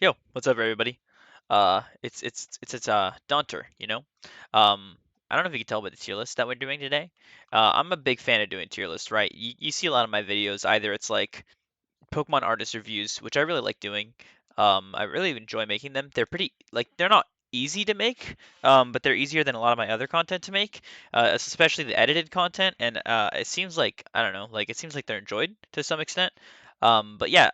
Yo, what's up, everybody? It's Daunter, you know. Um, I don't know if you can tell by the tier list that we're doing today. I'm a big fan of doing tier lists, right? You see a lot of my videos. Either it's like Pokemon artist reviews, which I really like doing. I really enjoy making them. They're pretty like they're not easy to make, but they're easier than a lot of my other content to make, especially the edited content. And it seems like I don't know, like it seems like they're enjoyed to some extent. But yeah,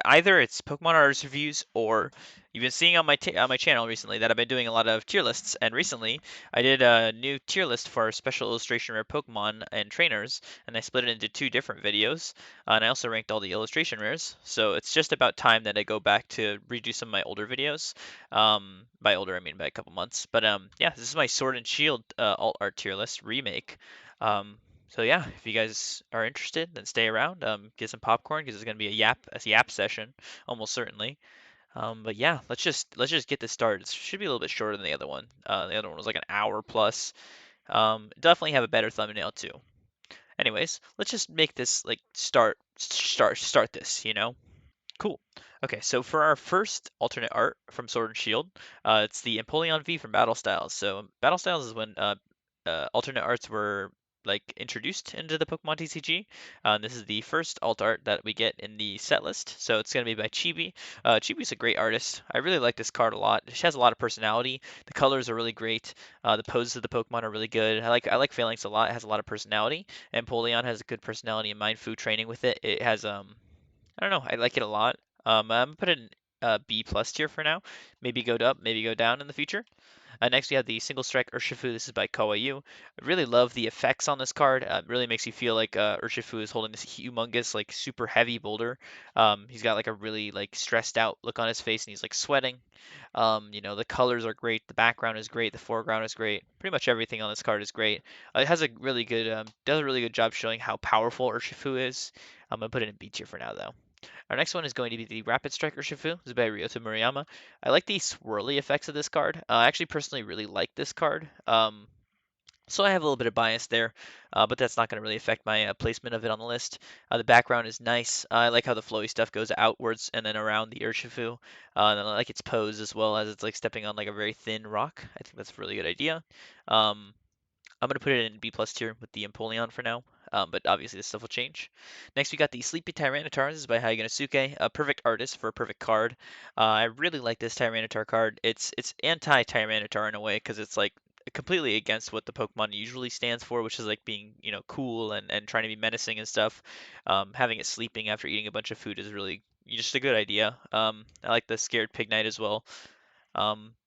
either it's Pokemon artist reviews or you've been seeing on on my channel recently that I've been doing a lot of tier lists. And recently I did a new tier list for special illustration rare Pokemon and trainers, and I split it into two different videos. And I also ranked all the illustration rares. So it's just about time that I go back to redo some of my older videos. By older, I mean by a couple months. But yeah, this is my Sword and Shield alt art tier list remake. Um, so yeah, if you guys are interested, then stay around. Get some popcorn because it's gonna be a yap session, almost certainly. But yeah, let's just get this started. It should be a little bit shorter than the other one. The other one was like an hour plus. Definitely have a better thumbnail too. Anyways, let's just make this like start this, you know? Cool. Okay, so for our first alternate art from Sword and Shield, it's the Empoleon V from Battle Styles. So Battle Styles is when alternate arts were like introduced into the Pokemon TCG. This is the first alt art that we get in the set list. So it's going to be by Chibi. Chibi's a great artist. I really like this card a lot. She has a lot of personality. The colors are really great. The poses of the Pokemon are really good. I like Phalanx a lot. It has a lot of personality. And Empoleon has a good personality and Mindfu training with it. It has I don't know. I like it a lot. I'm gonna put it in B plus tier for now. Maybe go up, maybe go down in the future. Next, we have the Single Strike Urshifu. This is by Kawaii. I really love the effects on this card. It really makes you feel like Urshifu is holding this humongous, like super heavy boulder. He's got like a really like stressed out look on his face, and he's like sweating. The colors are great. The background is great. The foreground is great. Pretty much everything on this card is great. It has a really good, does a really good job showing how powerful Urshifu is. I'm gonna put it in B tier for now, though. Our next one is going to be the Rapid Strike Urshifu. This is by Ryota Murayama. I like the swirly effects of this card. I actually personally really like this card. So I have a little bit of bias there, but that's not going to really affect my placement of it on the list. The background is nice. I like how the flowy stuff goes outwards and then around the Urshifu. And I like its pose as well as it's like stepping on like a very thin rock. I think that's a really good idea. Um, I'm going to put it in B plus tier with the Empoleon for now, but obviously this stuff will change. Next, we got the Sleepy Tyranitar. This is by Hayaganosuke, a perfect artist for a perfect card. I really like this Tyranitar card. It's anti-Tyranitar in a way because it's like completely against what the Pokemon usually stands for, which is like being, cool and trying to be menacing and stuff. Having it sleeping after eating a bunch of food is really just a good idea. I like the Scared Pignite as well.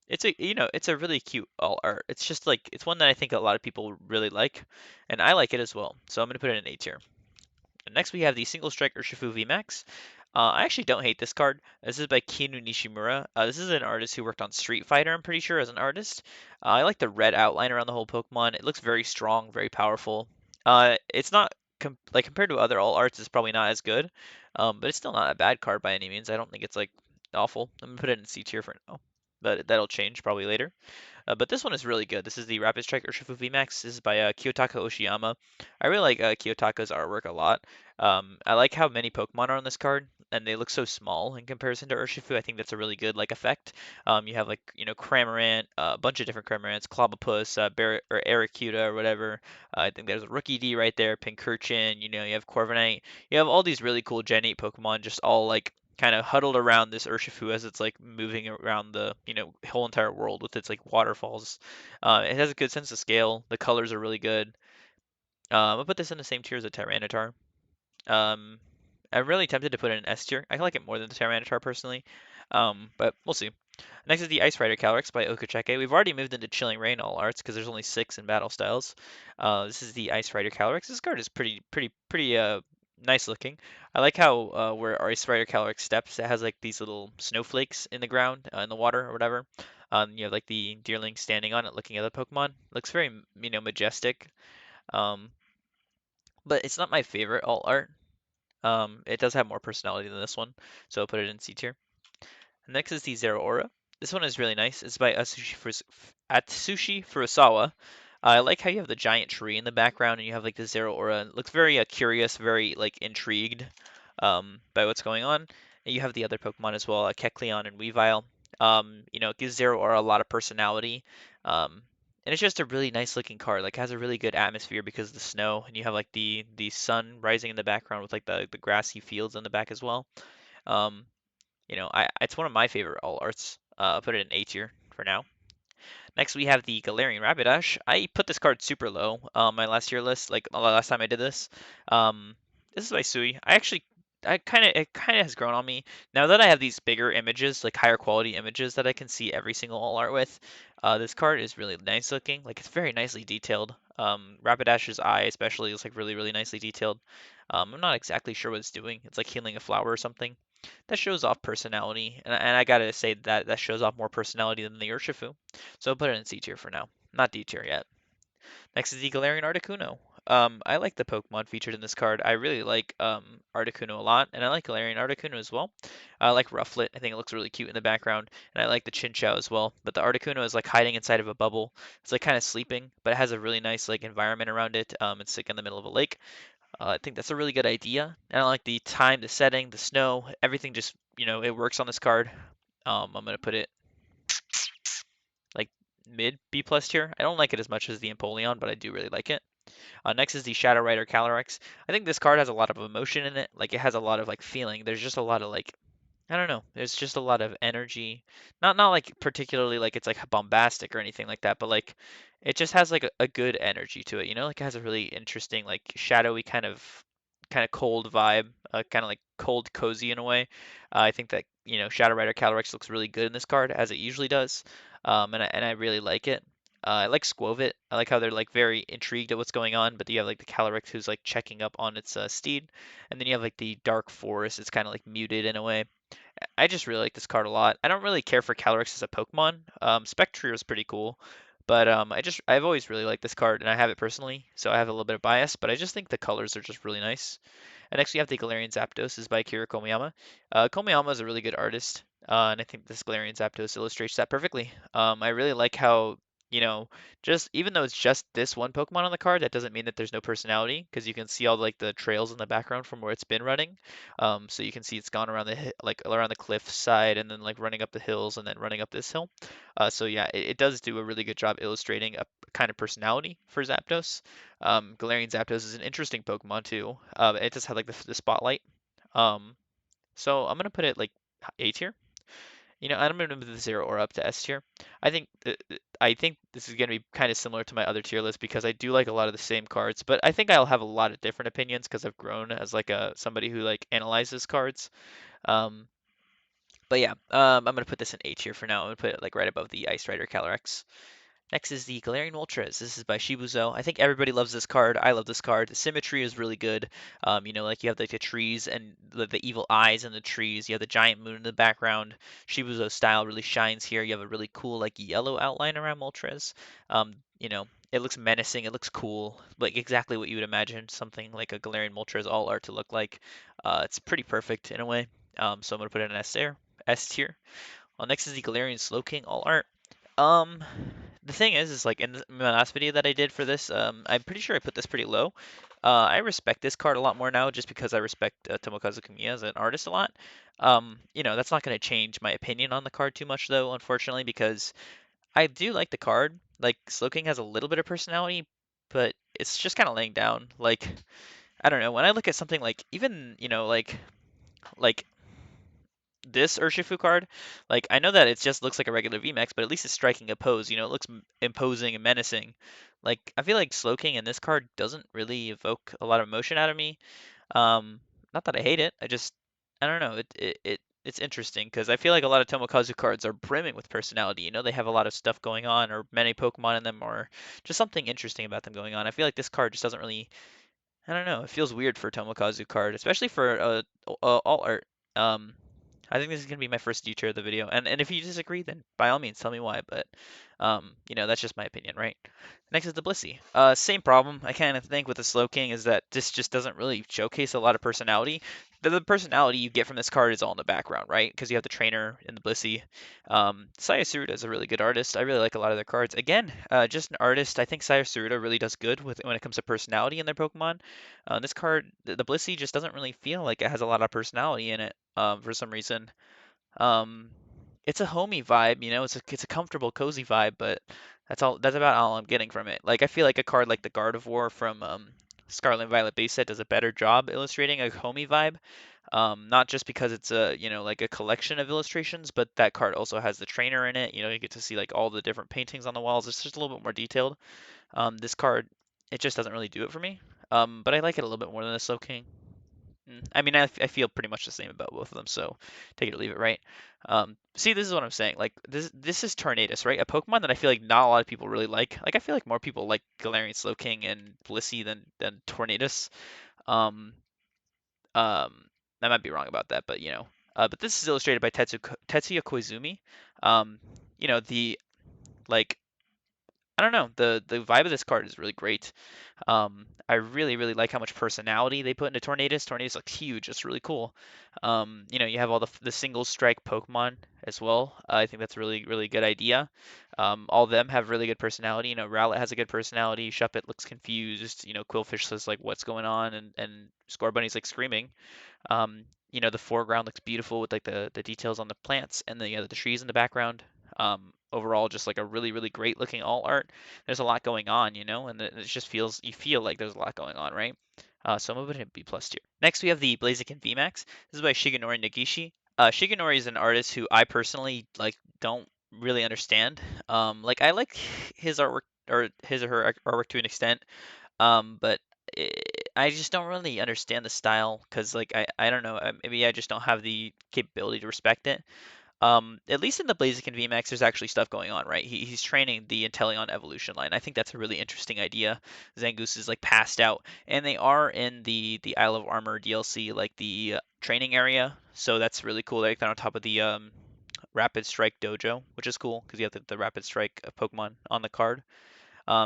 It's a really cute alt art. It's just like it's one that I think a lot of people really like, and I like it as well. So I'm gonna put it in A tier. And next we have the Single Strike Urshifu VMAX. I actually don't hate this card. This is by Kinu Nishimura. This is an artist who worked on Street Fighter, I'm pretty sure, as an artist. I like the red outline around the whole Pokemon. It looks very strong, very powerful. It's not like compared to other alt arts, it's probably not as good, but it's still not a bad card by any means. I don't think it's like awful. I'm gonna put it in C tier for now, but that'll change probably later. But this one is really good. This is the Rapid Strike Urshifu VMAX. This is by Kiyotaka Oshiyama. I really like Kiyotaka's artwork a lot. I like how many Pokemon are on this card, and they look so small in comparison to Urshifu. I think that's a really good like effect. You have like Cramorant, a bunch of different Cramorants, Clobopus, or Arrokuda or whatever. I think there's a Rookie D right there, Pincurchin. You have Corviknight. You have all these really cool Gen 8 Pokemon just all like kind of huddled around this Urshifu as it's like moving around the whole entire world with its like waterfalls. It has a good sense of scale. The colors are really good. I'll put this in the same tier as a Tyranitar. Um, I'm really tempted to put it in S tier. I like it more than the Tyranitar personally, but we'll see. Next is the Ice Rider Calyrex by Okacheke. We've already moved into Chilling Reign all arts because there's only 6 in battle styles. This is the Ice Rider Calyrex. This card is pretty nice looking. I like how where Ice Rider Calyrex steps, it has like these little snowflakes in the ground, in the water or whatever. You have like the Deerling standing on it, looking at the Pokemon. Looks very majestic. Um, but it's not my favorite alt art. It does have more personality than this one, so I'll put it in C tier. Next is the Zero Aura. This one is really nice. It's by Atsushi Furusawa. I like how you have the giant tree in the background and you have like the Zero Aura. It looks very curious, very like intrigued by what's going on. You have the other Pokemon as well, Kecleon and Weavile. It gives Zeraora a lot of personality. Um, and it's just a really nice looking card. Like has a really good atmosphere because of the snow, and you have like the sun rising in the background with like the grassy fields in the back as well. Um, it's one of my favorite all arts. I'll put it in A tier for now. Next, we have the Galarian Rapidash. I put this card super low on my last year list, like the last time I did this. Um, this is by Sui. It kind of has grown on me now that I have these bigger images, like higher quality images that I can see every single all art with. This card is really nice looking. Like it's very nicely detailed. Rapidash's eye, especially, is like really, really nicely detailed. I'm not exactly sure what it's doing. It's like healing a flower or something. That shows off personality, and I gotta say that shows off more personality than the Urshifu. So I'll put it in C tier for now. Not D tier yet. Next is the Galarian Articuno. I like the Pokemon featured in this card. I really like Articuno a lot, and I like Galarian Articuno as well. I like Rufflet. I think it looks really cute in the background, and I like the Chinchou as well. But the Articuno is like hiding inside of a bubble. It's like kind of sleeping, but it has a really nice like environment around it. It's like in the middle of a lake. I think that's a really good idea. And I like the time, the setting, the snow, everything just, it works on this card. I'm gonna put it like mid B plus tier. I don't like it as much as the Empoleon, but I do really like it. Next is the Shadow Rider Calyrex. I think this card has a lot of emotion in it. Like it has a lot of like feeling. There's just a lot of like I don't know. There's just a lot of energy. Not like particularly like it's like bombastic or anything like that, but like it just has like a good energy to it, Like it has a really interesting like shadowy kind of cold vibe, kind of like cold cozy in a way. I think that, Shadow Rider Calyrex looks really good in this card as it usually does. And I really like it. I like Squovit. I like how they're like very intrigued at what's going on, but you have like the Calyrex who's like checking up on its steed, and then you have like the Dark Forest. It's kind of like muted in a way. I just really like this card a lot. I don't really care for Calyrex as a Pokemon. Spectrier is pretty cool, but I've always really liked this card, and I have it personally, so I have a little bit of bias. But I just think the colors are just really nice. And next we have the Galarian Zapdos. This is by Akira Komiyama. Komiyama is a really good artist, and I think this Galarian Zapdos illustrates that perfectly. I really like how, you know, just even though it's just this one Pokemon on the card, that doesn't mean that there's no personality, because you can see all like the trails in the background from where it's been running. So you can see it's gone around like around the cliff side, and then like running up the hills, and then running up this hill. So yeah, it does do a really good job illustrating a kind of personality for Zapdos. Galarian Zapdos is an interesting Pokemon too. It does have like the spotlight. Um, so I'm gonna put it like A tier. I'm gonna move the Zeraora up to S tier. I think this is gonna be kind of similar to my other tier list because I do like a lot of the same cards, but I think I'll have a lot of different opinions because I've grown as like a somebody who like analyzes cards. Um, but yeah, I'm gonna put this in A tier for now. I'm gonna put it like right above the Ice Rider Calyrex. Next is the Galarian Moltres. This is by Shibuzo. I think everybody loves this card. I love this card. The symmetry is really good. Like you have like the trees and the evil eyes in the trees. You have the giant moon in the background. Shibuzo style really shines here. You have a really cool like yellow outline around Moltres. It looks menacing. It looks cool, like exactly what you would imagine something like a Galarian Moltres all art to look like. It's pretty perfect in a way. So I'm gonna put it in S tier. Next is the Galarian Slowking all art. Um, the thing is like in my last video that I did for this, I'm pretty sure I put this pretty low. I respect this card a lot more now just because I respect Tomokazu Kamiya as an artist a lot. That's not going to change my opinion on the card too much though, unfortunately, because I do like the card. Like Slowking has a little bit of personality, but it's just kind of laying down. Like I don't know, when I look at something like even, like this Urshifu card, like I know that it just looks like a regular VMAX, but at least it's striking a pose. It looks imposing and menacing. Like I feel like Slowking in this card doesn't really evoke a lot of emotion out of me. Not that I hate it, I don't know. It's interesting because I feel like a lot of Tomokazu cards are brimming with personality. They have a lot of stuff going on, or many Pokemon in them, or just something interesting about them going on. I feel like this card just doesn't really. I don't know. It feels weird for a Tomokazu card, especially for all art. Um, I think this is gonna be my first D tier of the video, and if you disagree, then by all means tell me why. But That's just my opinion, right? Next is the Blissey. Same problem. I kind of think with the Slowking is that this just doesn't really showcase a lot of personality. The personality you get from this card is all in the background, right? Because you have the trainer and the Blissey. Saya Tsuruta is a really good artist. I really like a lot of their cards. Again, just an artist. I think Saya Tsuruta really does good with when it comes to personality in their Pokemon. This card, the Blissey, just doesn't really feel like it has a lot of personality in it for some reason. Um, it's a homey vibe, it's a comfortable, cozy vibe, but that's about all I'm getting from it. Like I feel like a card like the Gardevoir from Scarlet and Violet base set does a better job illustrating a homey vibe. Not just because it's like a collection of illustrations, but that card also has the trainer in it. You get to see like all the different paintings on the walls. It's just a little bit more detailed. This card, it just doesn't really do it for me. But I like it a little bit more than the Slowking. I mean, I feel pretty much the same about both of them, so take it or leave it, right? See, this is what I'm saying. Like this is Tornadus, right? A Pokemon that I feel like not a lot of people really like. Like I feel like more people like Galarian Slowking and Blissey than Tornadus. Um, I might be wrong about that, but but this is illustrated by Tetsuya Koizumi. Um, the like I don't know, the vibe of this card is really great. I really, really like how much personality they put into Tornadus. Tornadus looks huge. It's really cool. You have all the single strike Pokemon as well. I think that's a really, really good idea. All of them have really good personality. Rowlet has a good personality. Shuppet looks confused. Quillfish says like what's going on, and Scorbunny's like screaming. The foreground looks beautiful with like the details on the plants and the trees in the background. Overall, just like a really, really great looking alt art. There's a lot going on, and it just you feel like there's a lot going on, right? So I'm moving to B plus tier. Next, we have the Blaziken VMAX. This is by Shigenori Nagishi. Shigenori is an artist who I personally like don't really understand. Like I like his artwork or his or her artwork to an extent, but eh, I just don't really understand the style because like I don't know, maybe I just don't have the capability to respect it. At least in the Blaziken VMAX, there's actually stuff going on, right? He's training the Inteleon evolution line. I think that's a really interesting idea. Zangoose is like passed out, and they are in the Isle of Armor DLC, like the training area. So that's really cool. Like they're on top of the Rapid Strike Dojo, which is cool because you have the Rapid Strike Pokemon on the card.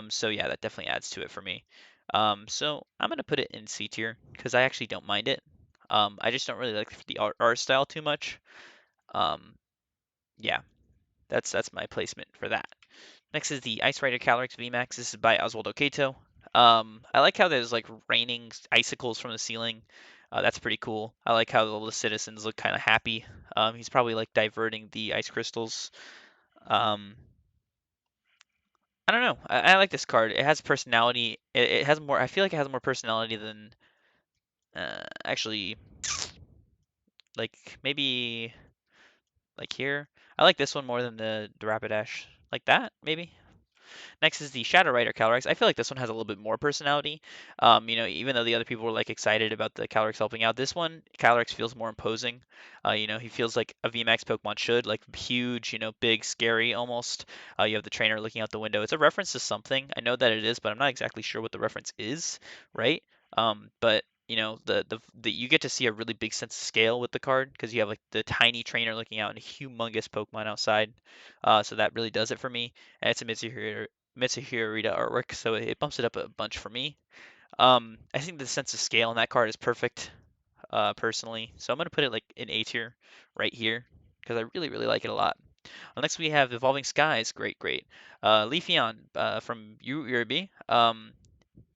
So yeah, that definitely adds to it for me. So I'm gonna put it in C tier because I actually don't mind it. I just don't really like the art style too much. Um, yeah, that's my placement for that. Next is the Ice Rider Calyrex VMAX. This is by Oswaldo Cato. I like how there's like raining icicles from the ceiling. That's pretty cool. I like how all the citizens look kind of happy. He's probably like diverting the ice crystals. Um, I don't know. I like this card. It has personality. It has more. I feel like it has more personality than actually like maybe like here. I like this one more than the Rapidash. Like that maybe. Next is the Shadow Rider Calyrex. I feel like this one has a little bit more personality. Even though the other people were like excited about the Calyrex helping out, this one Calyrex feels more imposing. He feels like a VMAX Pokemon should, like huge, big, scary almost. You have the trainer looking out the window. It's a reference to something. I know that it is, but I'm not exactly sure what the reference is, right? But the you get to see a really big sense of scale with the card because you have like the tiny trainer looking out and a humongous Pokemon outside. So that really does it for me. And it's a Mitsuhiro Rita artwork, so it bumps it up a bunch for me. I think the sense of scale in that card is perfect, personally. So I'm gonna put it like in A tier right here because I really, really like it a lot. Next we have Evolving Skies, great, great. Leafeon from Uribi.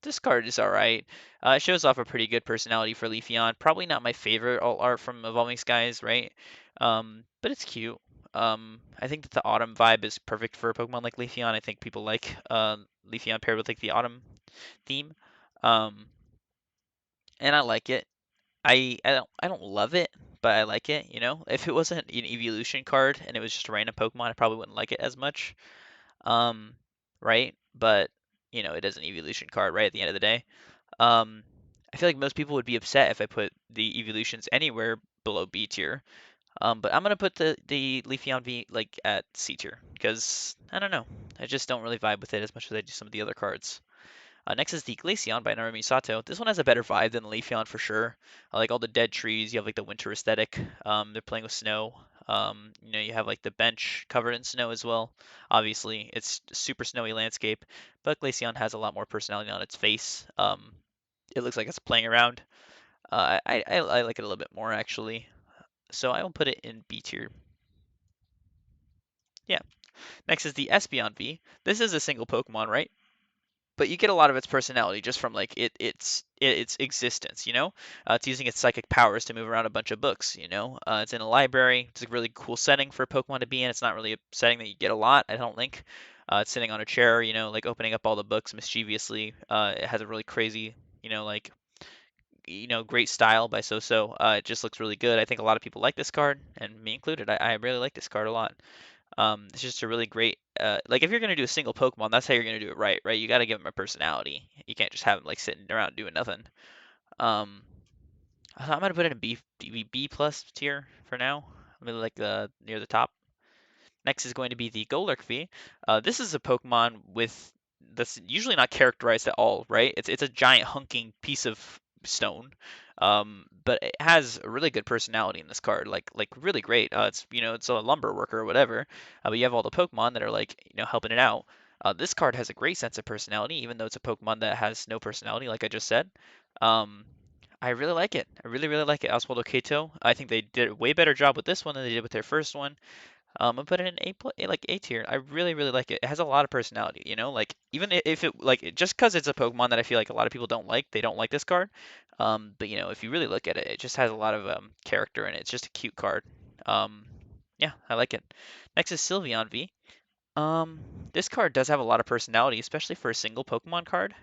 This card is alright. It shows off a pretty good personality for Leafeon. Probably not my favorite alt art from Evolving Skies, right? But it's cute. I think that the autumn vibe is perfect for a Pokemon like Leafeon. I think people like Leafeon paired with like the autumn theme. Um, and I like it. I don't love it, but I like it, If it wasn't an evolution card and it was just a random Pokemon, I probably wouldn't like it as much. Um, right? But it is an evolution card, right, at the end of the day. Um, I feel like most people would be upset if I put the evolutions anywhere below B tier. But I'm gonna put the Leafeon V like at C tier because I don't know. I just don't really vibe with it as much as I do some of the other cards. Next is the Glaceon by Narumi Sato. This one has a better vibe than the Leafeon for sure. I like all the dead trees. You have like the winter aesthetic. They're playing with snow. You have like the bench covered in snow as well. Obviously, it's a super snowy landscape, but Glaceon has a lot more personality on its face. It looks like it's playing around. I like it a little bit more actually. So I will put it in B tier. Yeah. Next is the Espeon V. This is a single Pokemon, right? But you get a lot of its personality just from like its existence, it's using its psychic powers to move around a bunch of books, it's in a library. It's a really cool setting for a Pokemon to be in. It's not really a setting that you get a lot, I don't think. It's sitting on a chair, like opening up all the books mischievously. It has a really crazy, like great style by So. It just looks really good. I think a lot of people like this card, and me included. I really like this card a lot. It's just a really great, like if you're gonna do a single Pokemon, that's how you're gonna do it right, right? You got to give them a personality. You can't just have them like sitting around doing nothing. Um, I'm gonna put it in B plus tier for now. I'm gonna like the near the top. Next is going to be the Golurk. This is a Pokemon that's usually not characterized at all, right? It's a giant hunking piece of stone, but it has a really good personality in this card, like really great. It's a lumber worker or whatever, but you have all the Pokemon that are like helping it out. This card has a great sense of personality, even though it's a Pokemon that has no personality, like I just said. Um, I really like it. I really, really like it. Oswaldo Cato. I think they did a way better job with this one than they did with their first one. I put it in like A tier. I really, really like it. It has a lot of personality, like even if it like just because it's a Pokemon that I feel like a lot of people don't like, they don't like this card. But if you really look at it, it just has a lot of character in it. It's just a cute card. Um, yeah, I like it. Next is Sylveon V. Um, this card does have a lot of personality, especially for a single Pokemon card.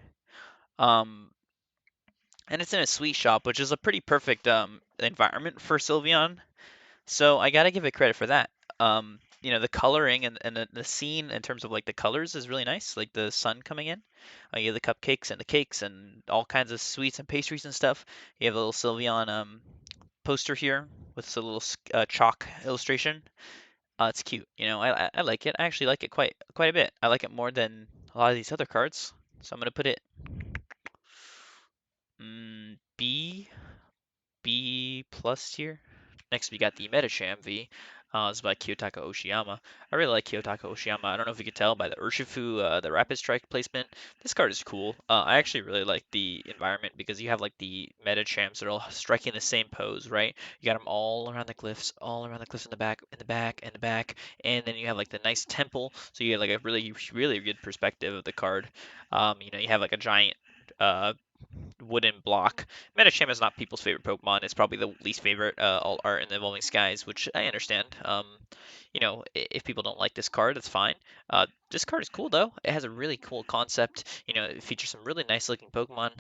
Um, and it's in a sweet shop, which is a pretty perfect environment for Sylveon. So I gotta give it credit for that. The coloring and the scene in terms of like the colors is really nice. Like the sun coming in. You have the cupcakes and the cakes and all kinds of sweets and pastries and stuff. You have a little Sylveon poster here with a little chalk illustration. It's cute. I like it. I actually like it quite a bit. I like it more than a lot of these other cards. So I'm gonna put it B B plus tier. Next, we got the Metacham V. This is by Kiyotaka Oshiyama. I really like Kiyotaka Oshiyama. I don't know if you could tell by the Urshifu, the Rapid Strike placement. This card is cool. I actually really like the environment because you have like the Metachams that are all striking the same pose, right? You got them all around the cliffs in the back, in the back, in the back, and then you have like the nice temple, so you have like a really, really good perspective of the card. You have like a giant uh, wooden block. Medicham is not people's favorite Pokemon. It's probably the least favorite alt art in the Evolving Skies, which I understand. If people don't like this card, that's fine. This card is cool though. It has a really cool concept. It features some really nice looking Pokemon.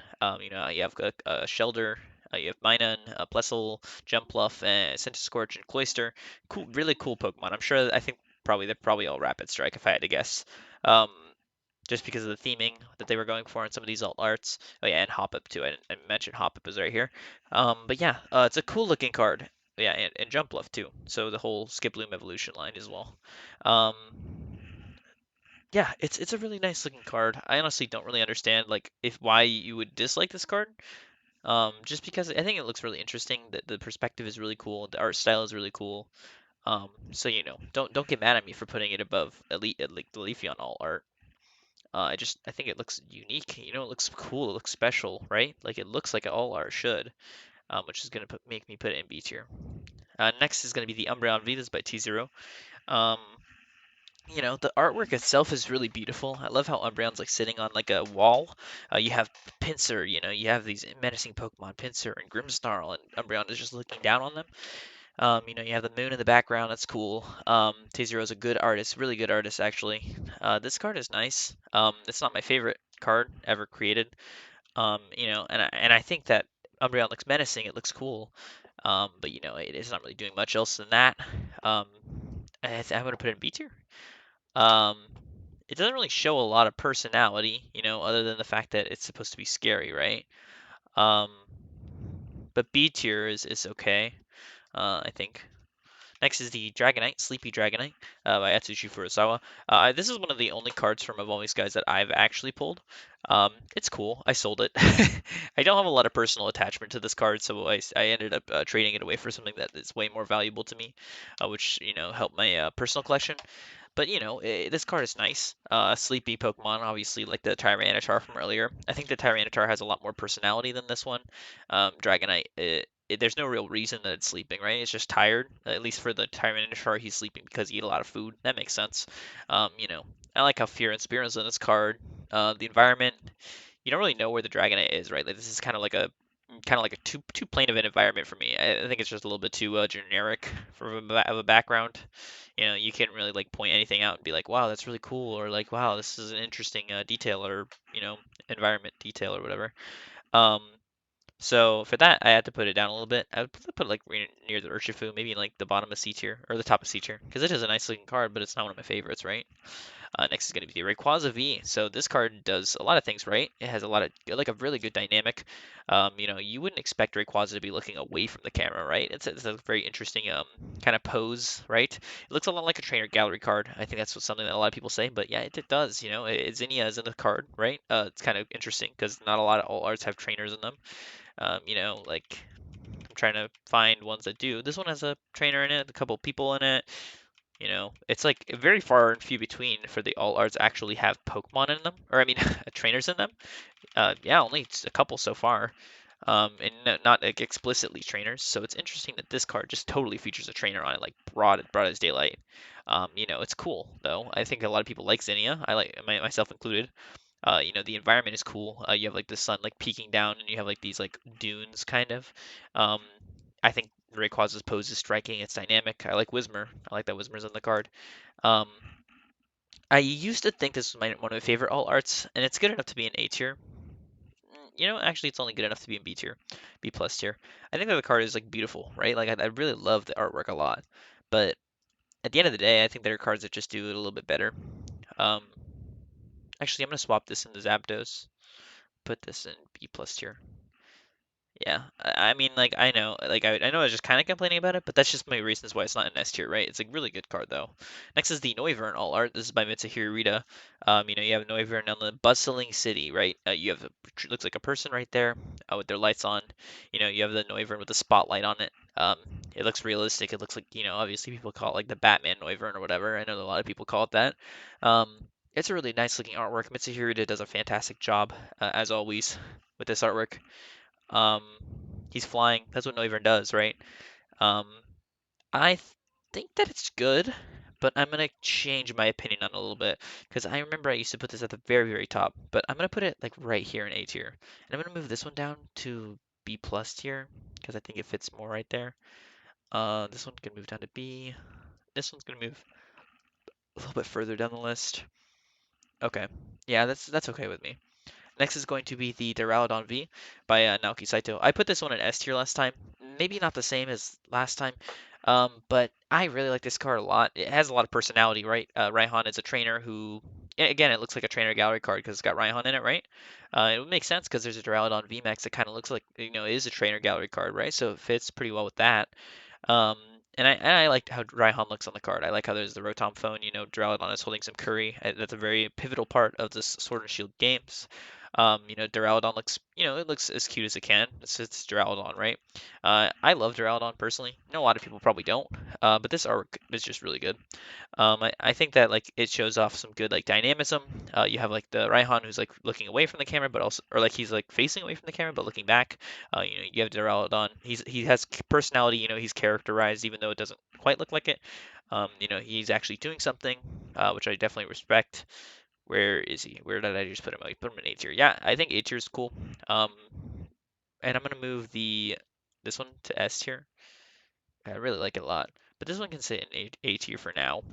You have a Shelder. You have Minun, Plessel, Jumpluff, Centiskorch, and Cloyster. Cool, really cool Pokemon. I think probably they're probably all Rapid Strike if I had to guess. Um, just because of the theming that they were going for in some of these alt arts. Oh yeah, and Hoppip too. I mentioned Hoppip is right here. But yeah, it's a cool looking card. Yeah, and Jumpluff too. So the whole Skiploom evolution line as well. Um, yeah, it's a really nice looking card. I honestly don't really understand like if why you would dislike this card. Just because I think it looks really interesting. The perspective is really cool. The art style is really cool. So don't get mad at me for putting it above Elite like the Leafeon alt art. I think it looks unique. It looks cool. It looks special, right? Like it looks like all art should, which is gonna make me put it in B tier. Next is gonna be the Umbreon Vitas by T0. Um, the artwork itself is really beautiful. I love how Umbreon's like sitting on like a wall. You have Pinsir, you have these menacing Pokemon, Pinsir and Grimmsnarl, and Umbreon is just looking down on them. You have the moon in the background. That's cool. T0 is a good artist, really good artist actually. This card is nice. It's not my favorite card ever created. And I think that Umbreon looks menacing. It looks cool. But it is not really doing much else than that. Um, I'm gonna put it in B tier. Um, it doesn't really show a lot of personality, other than the fact that it's supposed to be scary, right? Um, but B tier is okay. I think. Next is the Dragonite, Sleepy Dragonite, by Atsushi Furusawa. This is one of the only cards from Evolving Skies that I've actually pulled. It's cool. I sold it. I don't have a lot of personal attachment to this card, so I ended up trading it away for something that is way more valuable to me, which, helped my personal collection. But this card is nice. Sleepy Pokemon, obviously, like the Tyranitar from earlier. I think the Tyranitar has a lot more personality than this one. Dragonite, there's no real reason that it's sleeping, right? It's just tired. At least for the Tyranitar, he's sleeping because he ate a lot of food. That makes sense. I like how Fear and Spear is in this card. The environment, you don't really know where the Dragonite is, right? Like this is kind of like a too plain of an environment for me. I think it's just a little bit too generic for of a background. You can't really like point anything out and be like, wow, that's really cool, or like, wow, this is an interesting detail, or environment detail or whatever. Um, so for that, I had to put it down a little bit. I would put it like near the Urshifu, maybe in like the bottom of C tier or the top of C tier, because it is a nice looking card, but it's not one of my favorites, right? Next is going to be the Rayquaza V. So this card does a lot of things right. It has like a really good dynamic. You wouldn't expect Rayquaza to be looking away from the camera, right? It's a very interesting kind of pose, right? It looks a lot like a trainer gallery card. I think that's something that a lot of people say, but yeah, it does. Zinnia is in the card, right? It's kind of interesting because not a lot of all arts have trainers in them. Like I'm trying to find ones that do. This one has a trainer in it, a couple people in it. It's like very far and few between for the all arts actually have Pokemon in them, or I mean, trainers in them. Yeah, only a couple so far, and not like explicitly trainers. So it's interesting that this card just totally features a trainer on it, like broad as daylight. It's cool though. I think a lot of people like Zinnia. I like myself included. The environment is cool. You have like the sun like peeking down, and you have like these like dunes kind of. Um, I think Rayquaza's pose is striking. It's dynamic. I like Whismur. I like that Whismur's on the card. Um, I used to think this was one of my favorite alt arts, and it's good enough to be an A tier. Actually, it's only good enough to be in B tier, B plus tier. I think that the card is like beautiful, right? Like I really love the artwork a lot, but at the end of the day, I think there are cards that just do it a little bit better. Um, Actually, I'm gonna swap this into Zapdos. Put this in B plus tier. Yeah, I mean, like I know I was just kind of complaining about it, but that's just my reasons why it's not an S tier, right? It's a really good card though. Next is the Noivern All Art. This is by Mitsuhiro Rita. You have Noivern on the bustling city, right? You have looks like a person right there, with their lights on. You have the Noivern with the spotlight on it. It looks realistic. It looks like obviously people call it like the Batman Noivern or whatever. I know a lot of people call it that. Um, it's a really nice looking artwork. Mitsuhiro Rita does a fantastic job, as always, with this artwork. Um, he's flying. That's what Noivern does, right? Um, I think that it's good, but I'm gonna change my opinion on it a little bit because I remember I used to put this at the very, very top, but I'm gonna put it like right here in A tier, and I'm gonna move this one down to B plus tier because I think it fits more right there. This one can move down to B. This one's gonna move a little bit further down the list. Okay, yeah, that's okay with me. Next is going to be the Duraludon V by Naoki Saito. I put this one in S tier last time. Maybe not the same as last time, but I really like this card a lot. It has a lot of personality, right? Raihan is a trainer who, again, it looks like a trainer gallery card because it's got Raihan in it, right? It would make sense because there's a Duraludon VMAX that kind of looks like, it is a trainer gallery card, right? So it fits pretty well with that. Um, and I like how Raihan looks on the card. I like how there's the Rotom phone. Duraludon is holding some curry. That's a very pivotal part of this Sword and Shield games. Duraludon looks, it looks as cute as it can. It's Duraludon, right? I love Duraludon personally. I know a lot of people probably don't, but this artwork is just really good. I think that like it shows off some good like dynamism. You have like the Raihan who's like looking away from the camera, but also or like he's like facing away from the camera but looking back. You have Duraludon. He has personality. He's characterized even though it doesn't quite look like it. He's actually doing something, which I definitely respect. Where is he? Where did I just put him? I put him in A tier. Yeah, I think A tier is cool. Um, and I'm gonna move this one to S tier. I really like it a lot. But this one can sit in A tier for now.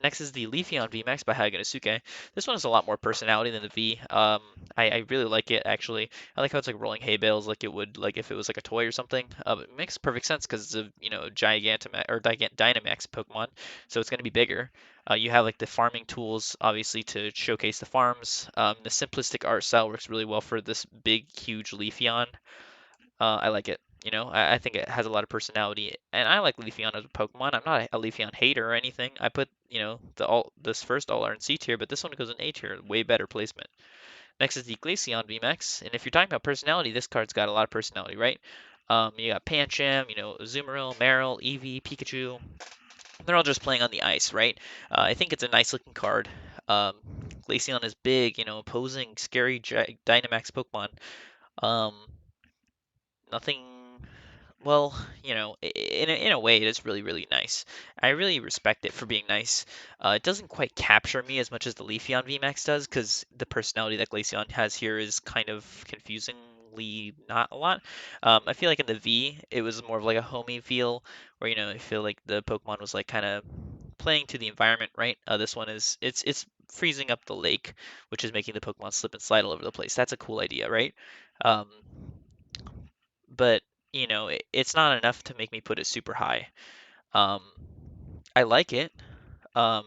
Next is the Leafeon VMAX by Hagenosuke. This one has a lot more personality than the V. I really like it actually. I like how it's like rolling hay bales like it would like if it was like a toy or something. It makes perfect sense because it's a Gigantamax or Dynamax Pokemon, so it's going to be bigger. You have like the farming tools obviously to showcase the farms. The simplistic art style works really well for this big huge Leafeon. I like it. I think it has a lot of personality, and I like Leafeon as a Pokemon. I'm not a Leafeon hater or anything. I put, this first all are in C tier, but this one goes in A tier. Way better placement. Next is the Glaceon VMAX, and if you're talking about personality, this card's got a lot of personality, right? You got Pancham, Azumarill, Marill, Eevee, Pikachu. They're all just playing on the ice, right? I think it's a nice looking card. Um, Glaceon is big, opposing, scary Dynamax Pokemon. Um, Nothing. Well, in a way, it is really, really nice. I really respect it for being nice. It doesn't quite capture me as much as the Leafeon VMAX does, because the personality that Glaceon has here is kind of confusingly not a lot. I feel like in the V, it was more of like a homey feel, where I feel like the Pokemon was like kind of playing to the environment, right? This one is it's freezing up the lake, which is making the Pokemon slip and slide all over the place. That's a cool idea, right? Um, but it's not enough to make me put it super high. Um, I like it. Um,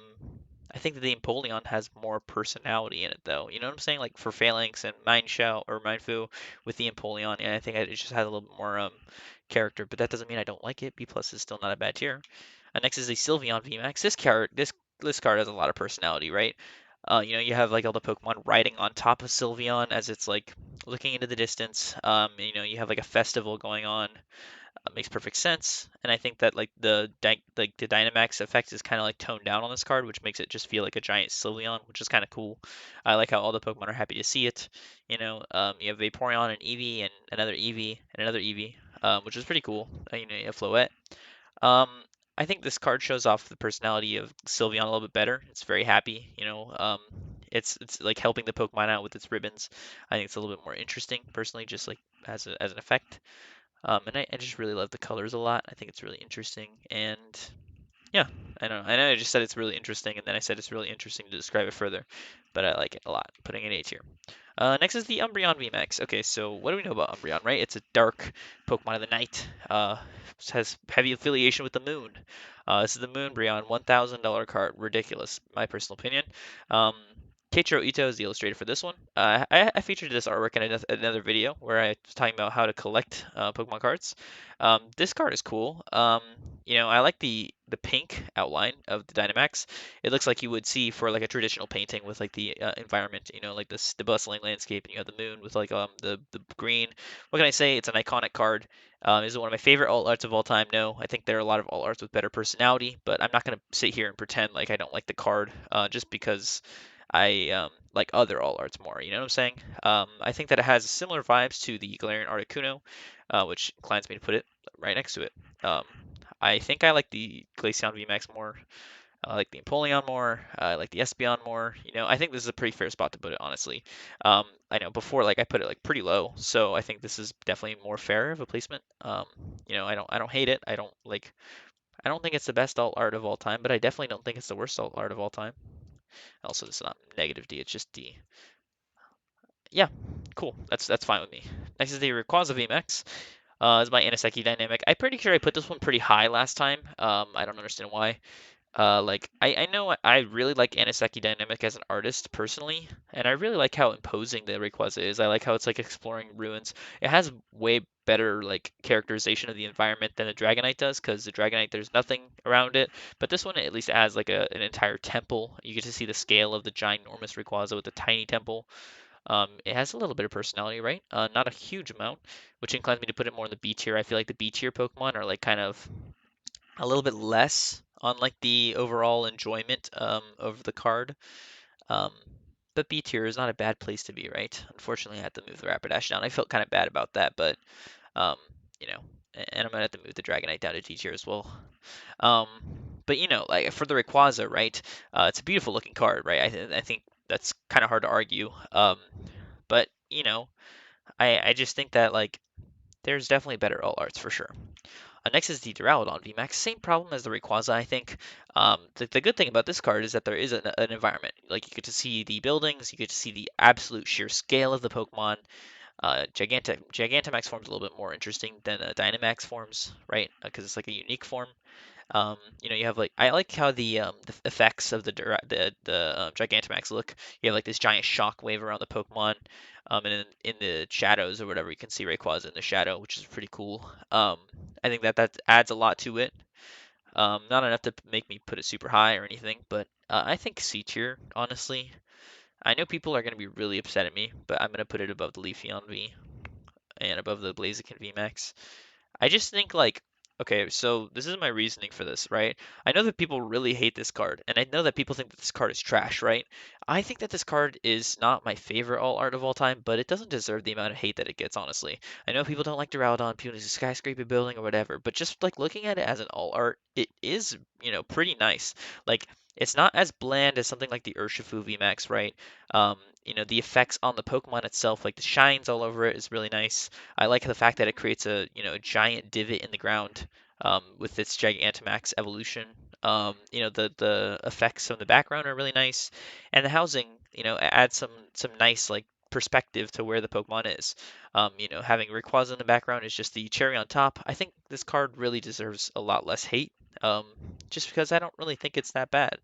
I think that the Empoleon has more personality in it, though. You know what I'm saying? Like for Phalanx and Mineshout or Mindfu with the Empoleon, and I think it just has a little bit more character. But that doesn't mean I don't like it. B plus is still not a bad tier. Next is the Sylveon VMAX. This card has a lot of personality, right? You have like all the Pokemon riding on top of Sylveon as it's like looking into the distance. You have like a festival going on. Makes perfect sense, and I think that like the Dynamax effect is kind of like toned down on this card, which makes it just feel like a giant Sylveon, which is kind of cool. I like how all the Pokemon are happy to see it. You have Vaporeon and Eevee and another Eevee and another Eevee, which is pretty cool. You have Floette. Um, I think this card shows off the personality of Sylveon a little bit better. It's very happy. It's like helping the Pokemon out with its ribbons. I think it's a little bit more interesting, personally, just like as an effect. And I just really love the colors a lot. I think it's really interesting. And yeah, I don't know. I know I just said it's really interesting, and then I said it's really interesting to describe it further, but I like it a lot. Putting it A tier. Next is the Umbreon VMAX. Okay, so what do we know about Umbreon, right? It's a dark Pokemon of the night. Has heavy affiliation with the moon. This is the Moonbreon $1,000 card. Ridiculous, my personal opinion. Um, Keiichiro Ito is the illustrator for this one. I featured this artwork in another video where I was talking about how to collect Pokemon cards. This card is cool. I like the pink outline of the Dynamax. It looks like you would see for like a traditional painting with like the environment, like the bustling landscape, and you have the moon with like the green. What can I say? It's an iconic card. Is it one of my favorite alt arts of all time? No, I think there are a lot of alt arts with better personality, but I'm not gonna sit here and pretend like I don't like the card just because I like other alt arts more. You know what I'm saying? I think that it has similar vibes to the Galarian Articuno, which inclines me to put it right next to it. Um, I think I like the Glaceon VMAX more. I like the Empoleon more. I like the Espeon more. I think this is a pretty fair spot to put it, honestly. I know before, like I put it like pretty low, so I think this is definitely more fair of a placement. I don't hate it. I don't think it's the best alt art of all time, but I definitely don't think it's the worst alt art of all time. Also, it's not negative D, it's just D. Yeah, cool. That's fine with me. Next is the Rayquaza VMAX. Is my Aniseki dynamic. I'm pretty sure I put this one pretty high last time. I don't understand why. Like I know I really like Aniseki Dynamic as an artist personally, and I really like how imposing the Rayquaza is. I like how it's like exploring ruins. It has way better like characterization of the environment than the Dragonite does, because the Dragonite there's nothing around it, but this one at least has like an entire temple. You get to see the scale of the ginormous Rayquaza with the tiny temple. It has a little bit of personality, right? Not a huge amount, which inclines me to put it more in the B tier. I feel like the B tier Pokemon are like kind of a little bit less on like the overall enjoyment of the card. Um, but B tier is not a bad place to be, right? Unfortunately, I had to move the Rapidash down. I felt kind of bad about that, but um, you know, and I'm gonna have to move the Dragonite down to D tier as well. Um, but like for the Rayquaza, right? It's a beautiful looking card, right? I think that's kind of hard to argue. But I just think that like there's definitely better alt arts for sure. Next is the Duraludon VMAX. Same problem as the Rayquaza, I think. The good thing about this card is that there is an environment. Like you get to see the buildings, you get to see the absolute sheer scale of the Pokemon. Gigantamax forms a little bit more interesting than Dynamax forms, right? Because it's like a unique form. You have like I like how the effects of the Gigantamax look. You have like this giant shock wave around the Pokemon, and in the shadows or whatever you can see Rayquaza in the shadow, which is pretty cool. I think that adds a lot to it. Not enough to make me put it super high or anything, but I think C tier, honestly. I know people are going to be really upset at me, but I'm going to put it above the Leafeon V and above the Blaziken VMAX. I just think like, okay, so this is my reasoning for this, right? I know that people really hate this card, and I know that people think that this card is trash, right? I think that this card is not my favorite all art of all time, but it doesn't deserve the amount of hate that it gets, honestly. I know people don't like Duraludon, people need a skyscraper building or whatever, but just like looking at it as an all art, it is, pretty nice. Like, it's not as bland as something like the Urshifu VMAX, right? The effects on the Pokemon itself, like the shines all over it, is really nice. I like the fact that it creates a giant divot in the ground with its Gigantamax evolution. The effects from the background are really nice, and the housing, adds some nice like perspective to where the Pokemon is. Having Rayquaza in the background is just the cherry on top. I think this card really deserves a lot less hate, um, just because I don't really think it's that bad.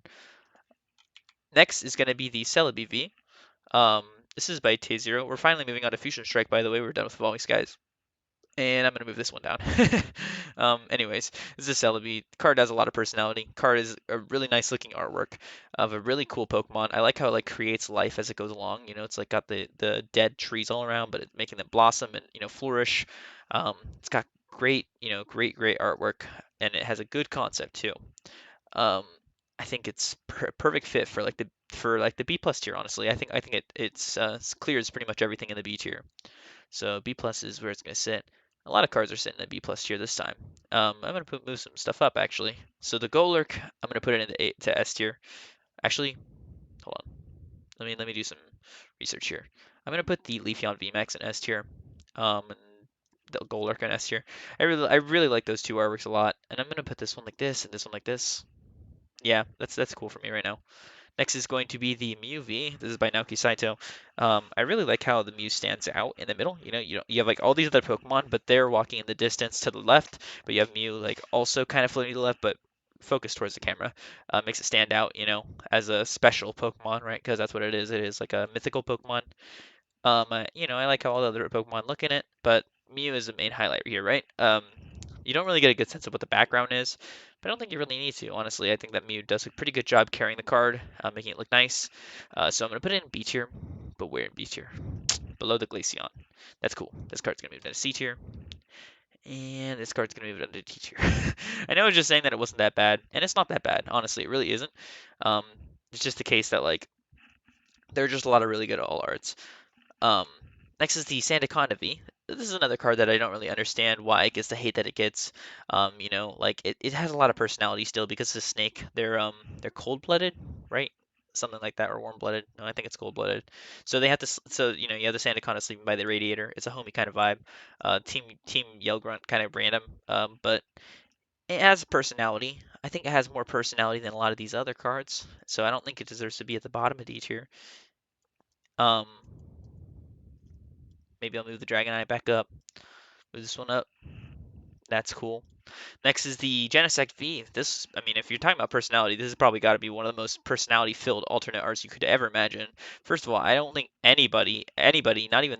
Next is going to be the Celebi V. Um, this is by T0. We're finally moving on to Fusion Strike, by the way. We're done with Evolving Skies. And I'm going to move this one down. Anyways, this is a Celebi. Card has a lot of personality. Card is a really nice looking artwork of a really cool Pokemon. I like how it like creates life as it goes along. It's like got the dead trees all around, but it's making them blossom and flourish. It's got great artwork, and it has a good concept too. Um, I think it's perfect fit for like the B plus tier. Honestly, I think it clears pretty much everything in the B tier. So B plus is where it's going to sit. A lot of cards are sitting in the B plus tier this time. I'm going to move some stuff up actually. So the Golurk, I'm going to put it into to S tier. Actually, hold on. Let me do some research here. I'm going to put the Leafeon VMAX in S tier. And the Golurk in S tier. I really like those two artworks a lot, and I'm going to put this one like this and this one like this. Yeah, that's cool for me right now. Next is going to be the Mew V. This is by Naoki Saito. I really like how the Mew stands out in the middle. You have like all these other Pokemon, but they're walking in the distance to the left. But you have Mew like also kind of floating to the left, but focused towards the camera. Makes it stand out, as a special Pokemon, right? Because that's what it is. It is like a mythical Pokemon. I like how all the other Pokemon look in it, but Mew is the main highlight here, right? You don't really get a good sense of what the background is, but I don't think you really need to, honestly. I think that Mew does a pretty good job carrying the card, making it look nice. So I'm going to put it in B tier, but where in B tier? Below the Glaceon. That's cool. This card's going to move into C tier, and this card's going to move into D tier. I know I was just saying that it wasn't that bad, and it's not that bad, honestly. It really isn't. Um, it's just the case that, like, there are just a lot of really good all arts. Um, Next is the Sandaconda V. This is another card that I don't really understand why it gets the hate that it gets. Like it has a lot of personality still because it's a snake. They're cold-blooded, right? Something like that, or warm-blooded. No, I think it's cold-blooded. So they have to. So you have the Sandaconda sleeping by the radiator. It's a homey kind of vibe. Team Yell Grunt kind of random. But it has personality. I think it has more personality than a lot of these other cards. So I don't think it deserves to be at the bottom of D tier. Um, Maybe I'll move the Dragonite back up. Move this one up. That's cool. Next is the Genesect V. If you're talking about personality, this has probably got to be one of the most personality-filled alternate arts you could ever imagine. First of all, I don't think anybody, not even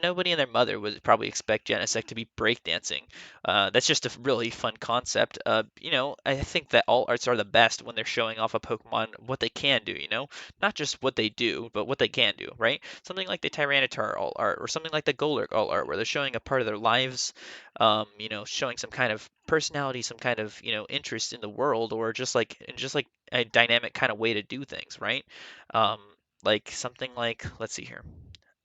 nobody and their mother would probably expect Genesect to be breakdancing. That's just a really fun concept. I think that all arts are the best when they're showing off a Pokemon what they can do. Not just what they do, but what they can do, right? Something like the Tyranitar all art, or something like the Golurk all art, where they're showing a part of their lives, showing some kind of personality, some kind of, interest in the world, or just like a dynamic kind of way to do things, right? Um, like something like, let's see here.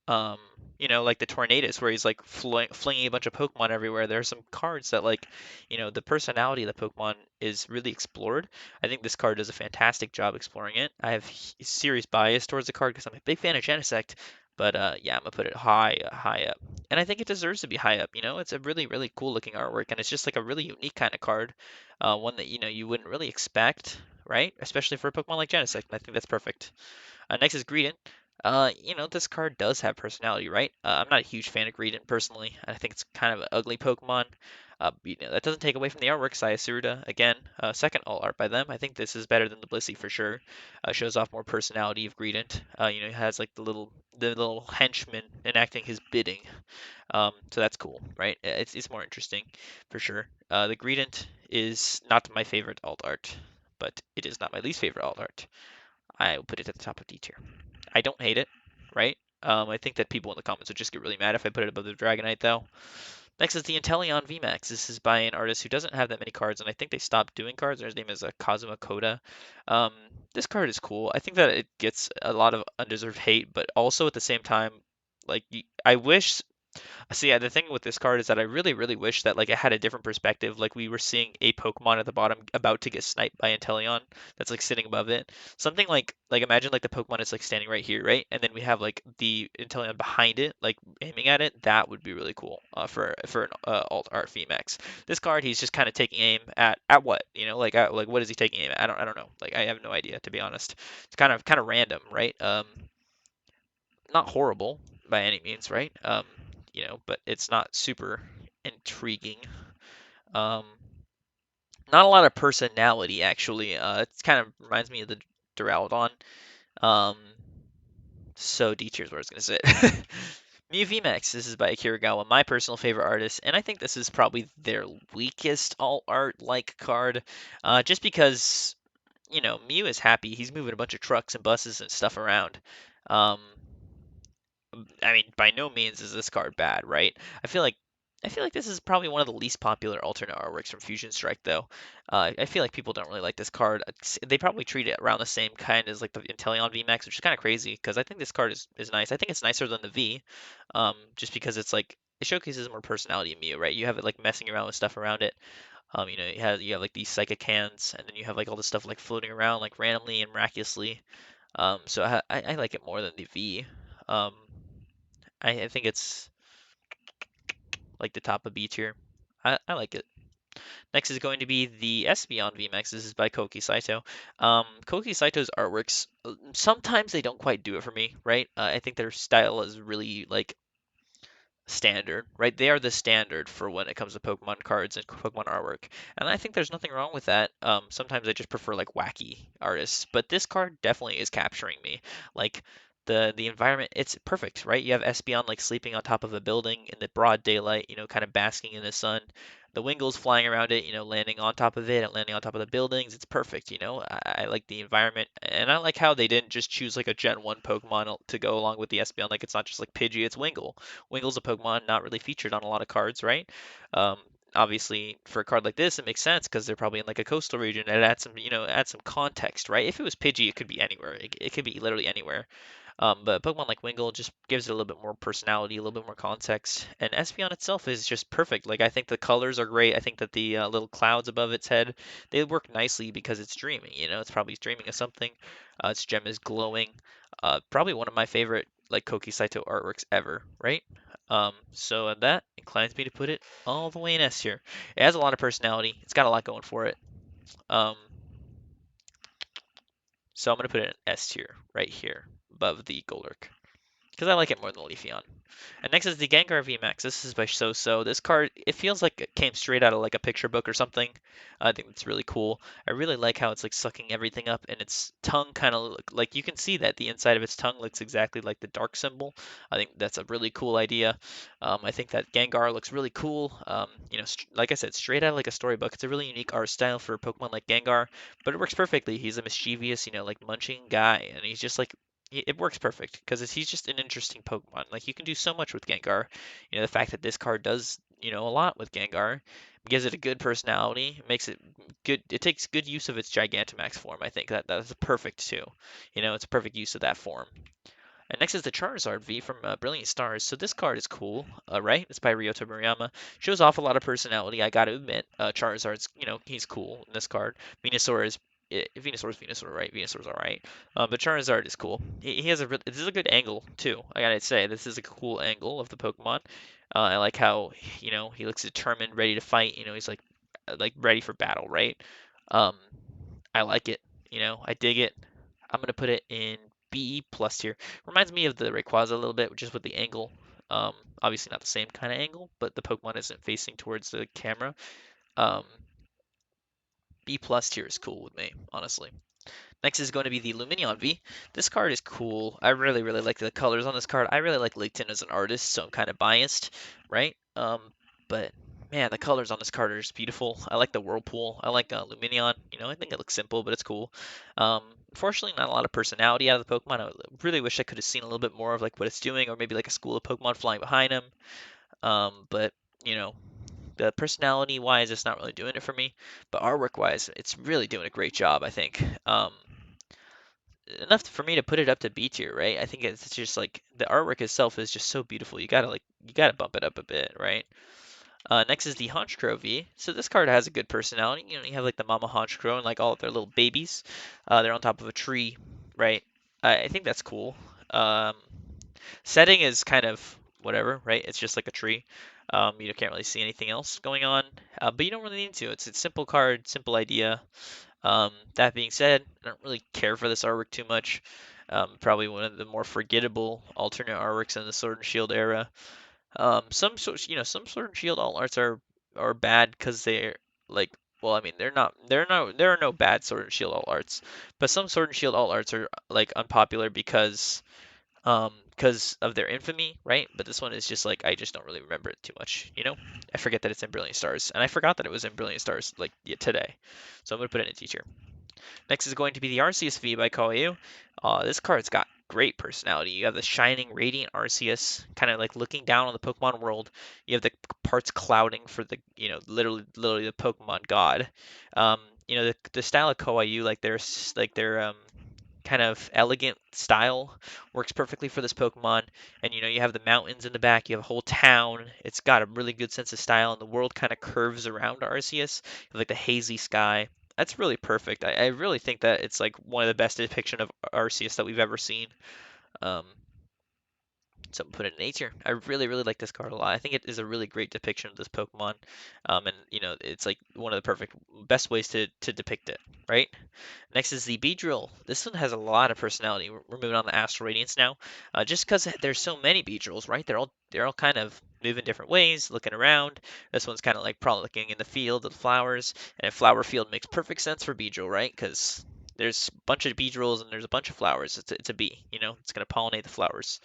Um, like the Tornadus, where he's like flinging a bunch of Pokemon everywhere. There are some cards that, like, the personality of the Pokemon is really explored. I think this card does a fantastic job exploring it. I have serious bias towards the card because I'm a big fan of Genesect, but yeah, I'm gonna put it high up, and I think it deserves to be high up. It's a really really cool looking artwork, and it's just like a really unique kind of card, one that you wouldn't really expect, right? Especially for a Pokemon like Genesect, and I think that's perfect. Next is Greedent. This card does have personality, right? I'm not a huge fan of Greedent personally. I think it's kind of an ugly Pokemon. That doesn't take away from the artwork. Sayasuruda, again, second alt art by them. I think this is better than the Blissey for sure. Shows off more personality of Greedent. He has like the little henchman enacting his bidding. So that's cool, right? It's more interesting for sure. The Greedent is not my favorite alt art, but it is not my least favorite alt art. I will put it at the top of D tier. I don't hate it, right? I think that people in the comments would just get really mad if I put it above the Dragonite, though. Next is the Inteleon VMAX. This is by an artist who doesn't have that many cards, and I think they stopped doing cards. His name is Kazuma Koda. Um, this card is cool. I think that it gets a lot of undeserved hate, but also at the same time, like I wish See, yeah, the thing with this card is that I really, really wish that like it had a different perspective. Like we were seeing a Pokemon at the bottom about to get sniped by Inteleon that's like sitting above it. Something like imagine like the Pokemon is like standing right here, right? And then we have like the Inteleon behind it, like aiming at it. That would be really cool for an alt art VMAX. This card, he's just kind of taking aim at what? Like what is he taking aim at? I don't know. Like I have no idea to be honest. It's kind of random, right? Not horrible by any means, right? But it's not super intriguing. Um, Not a lot of personality actually. It kind of reminds me of the Duraludon. Um, so D tier is where I was gonna sit. Mew VMAX. This is by Akira Gawa, my personal favorite artist, and I think this is probably their weakest alt art like card, just because Mew is happy. He's moving a bunch of trucks and buses and stuff around. Um, I mean, by no means is this card bad, right? I feel like I feel like this is probably one of the least popular alternate artworks from Fusion Strike, though. I feel like people don't really like this card. They probably treat it around the same kind as like the Inteleon VMAX, which is kind of crazy because I think this card is nice. I think it's nicer than the V, just because it's like it showcases more personality in Mew, right? You have it like messing around with stuff around it. You have like these psychic hands, and then you have like all this stuff like floating around like randomly and miraculously. So I like it more than the V. Um, I think it's like the top of B tier. I like it. Next is going to be the Espeon VMAX. This is by Koki Saito. Koki Saito's artworks, sometimes they don't quite do it for me, right? I think their style is really like standard, right? They are the standard for when it comes to Pokemon cards and Pokemon artwork. And I think there's nothing wrong with that. Sometimes I just prefer like wacky artists, but this card definitely is capturing me. Like the environment, it's perfect, right? You have Espeon like sleeping on top of a building in the broad daylight, kind of basking in the sun. The Wingles flying around it, landing on top of it and landing on top of the buildings. It's perfect. I like the environment, and I like how they didn't just choose like a Gen 1 Pokemon to go along with the Espeon. Like it's not just like Pidgey, it's Wingull. Wingle's a Pokemon not really featured on a lot of cards, right? Um, Obviously, for a card like this, it makes sense because they're probably in like a coastal region. And it adds some context, right? If it was Pidgey, it could be anywhere. It could be literally anywhere. But Pokemon like Wingull just gives it a little bit more personality, a little bit more context. And Espeon itself is just perfect. Like I think the colors are great. I think that the little clouds above its head, they work nicely because it's dreaming. It's probably dreaming of something. Its gem is glowing. Probably one of my favorite like Koki Saito artworks ever, right? So that inclines me to put it all the way in S tier. It has a lot of personality. It's got a lot going for it. Um, so I'm gonna put it in S tier right here above the Golurk because I like it more than the Leafeon. And next is the Gengar VMAX. This is by So. This card, it feels like it came straight out of like a picture book or something. I think it's really cool. I really like how it's like sucking everything up, and its tongue kind of like you can see that the inside of its tongue looks exactly like the dark symbol. I think that's a really cool idea. I think that Gengar looks really cool. Like I said, straight out of like a storybook. It's a really unique art style for a Pokemon like Gengar, but it works perfectly. He's a mischievous, like munching guy, and he's just like it works perfect because he's just an interesting Pokemon. Like you can do so much with Gengar. The fact that this card does, a lot with Gengar gives it a good personality, makes it good. It takes good use of its Gigantamax form. I think that's perfect too. It's a perfect use of that form. And next is the Charizard V from Brilliant Stars. So this card is cool, right? It's by Ryota Murayama. Shows off a lot of personality. I gotta admit, Charizard's, he's cool in this card. Venusaur is Venusaur's Venusaur, right? Venusaur's alright. But Charizard is cool. He has this is a good angle too. I gotta say, this is a cool angle of the Pokemon. I like how, he looks determined, ready to fight. He's like ready for battle, right? Um, I like it. I dig it. I'm gonna put it in B plus tier. Reminds me of the Rayquaza a little bit, just with the angle. Obviously not the same kind of angle, but the Pokemon isn't facing towards the camera. Um, B plus tier is cool with me, honestly. Next is going to be the Lumineon V. This card is cool. I really, really like the colors on this card. I really like Licton as an artist, so I'm kind of biased, right? But man, the colors on this card are just beautiful. I like the Whirlpool. I like Lumineon. I think it looks simple, but it's cool. Um, Unfortunately, not a lot of personality out of the Pokemon. I really wish I could have seen a little bit more of like what it's doing, or maybe like a school of Pokemon flying behind him. But you know, the personality wise, it's not really doing it for me. But artwork wise, it's really doing a great job, I think. Enough for me to put it up to B tier, right? I think it's just like the artwork itself is just so beautiful. You gotta bump it up a bit, right? Next is the Honchkrow V. So this card has a good personality. You have like the Mama Honchkrow and like all of their little babies. They're on top of a tree, right? I think that's cool. Um, Setting is kind of whatever, right? It's just like a tree. You can't really see anything else going on, but you don't really need to. It's a simple card, simple idea. That being said, I don't really care for this artwork too much. Probably one of the more forgettable alternate artworks in the Sword and Shield era. Some Sword and Shield alt arts are bad because they're like, well, I mean, there are no bad Sword and Shield alt arts, but some Sword and Shield alt arts are like unpopular because of their infamy, right? But this one is just like I just don't really remember it too much. I forget that it's in Brilliant Stars, and I forgot that it was in Brilliant Stars like today, so I'm gonna put it in a teacher. Next is going to be the Arceus V by Koei. This card's got great personality. You have the shining, radiant Arceus, kind of like looking down on the Pokemon world. You have the parts clouding for literally the Pokemon god. The style of Koei, like their kind of elegant style works perfectly for this Pokemon. And you have the mountains in the back, you have a whole town. It's got a really good sense of style, and the world kind of curves around Arceus, like the hazy sky. That's really perfect. I really think that it's like one of the best depiction of Arceus that we've ever seen. Um, so put it in A tier. I really, really like this card a lot. I think it is a really great depiction of this Pokemon. And it's like one of the perfect, best ways to depict it, right? Next is the Beedrill. This one has a lot of personality. We're moving on to Astral Radiance now. Just because there's so many Beedrills, right? They're all kind of moving different ways, looking around. This one's kind of like frolicking in the field of flowers, and a flower field makes perfect sense for Beedrill, right? Because there's a bunch of Beedrills and there's a bunch of flowers. It's a bee, it's gonna pollinate the flowers.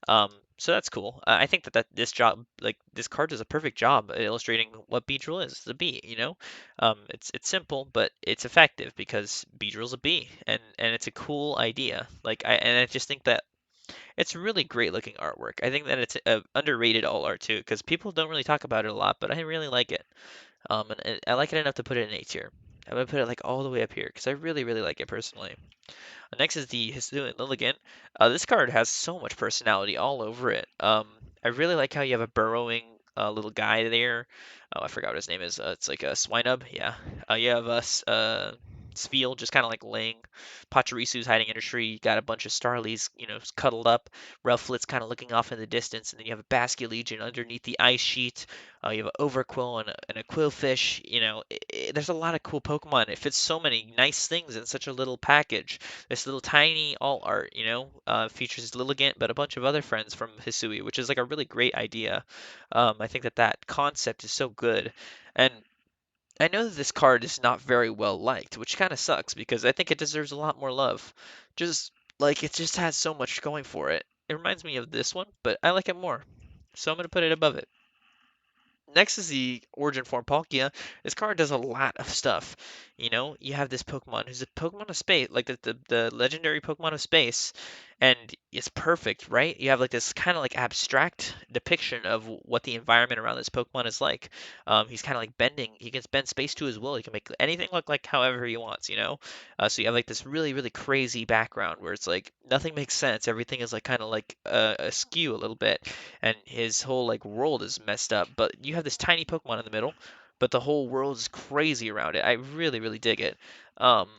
So that's cool. I think that this card does a perfect job at illustrating what Beedrill is. It's a bee, it's simple, but it's effective because Beedrill's a bee, and it's a cool idea. I just think that it's really great looking artwork. I think that it's a underrated alt art too, because people don't really talk about it a lot, but I really like it. And I like it enough to put it in A tier. I'm gonna put it like all the way up here because I really, really like it personally. Next is the Hisuian Lilligant. This card has so much personality all over it. I really like how you have a burrowing little guy there. Oh, I forgot what his name is. It's like a Swinub. Yeah. You have Spiel just kind of like laying. Pachirisu's hiding in a tree. You got a bunch of Starlies, cuddled up. Rufflet's kind of looking off in the distance, and then you have a Basculegion underneath the ice sheet. You have an Overquill and a Quillfish. There's a lot of cool Pokemon. It fits so many nice things in such a little package. This little tiny alt art, features Lilligant, but a bunch of other friends from Hisui, which is like a really great idea. I think that concept is so good. And I know that this card is not very well liked, which kind of sucks because I think it deserves a lot more love. Just like it just has so much going for it. It reminds me of this one, but I like it more. So I'm going to put it above it. Next is the Origin Form Palkia. This card does a lot of stuff. You have this Pokemon who's a Pokemon of space, like the legendary Pokemon of space, and it's perfect, right? You have like this kind of like abstract depiction of what the environment around this Pokemon is like. He's kind of like bending. He can bend space to his will. He can make anything look like however he wants. So you have like this really, really crazy background where it's like nothing makes sense. Everything is like kind of like askew a little bit, and his whole like world is messed up. But you have this tiny Pokemon in the middle, but the whole world is crazy around it. I really, really dig it. Um,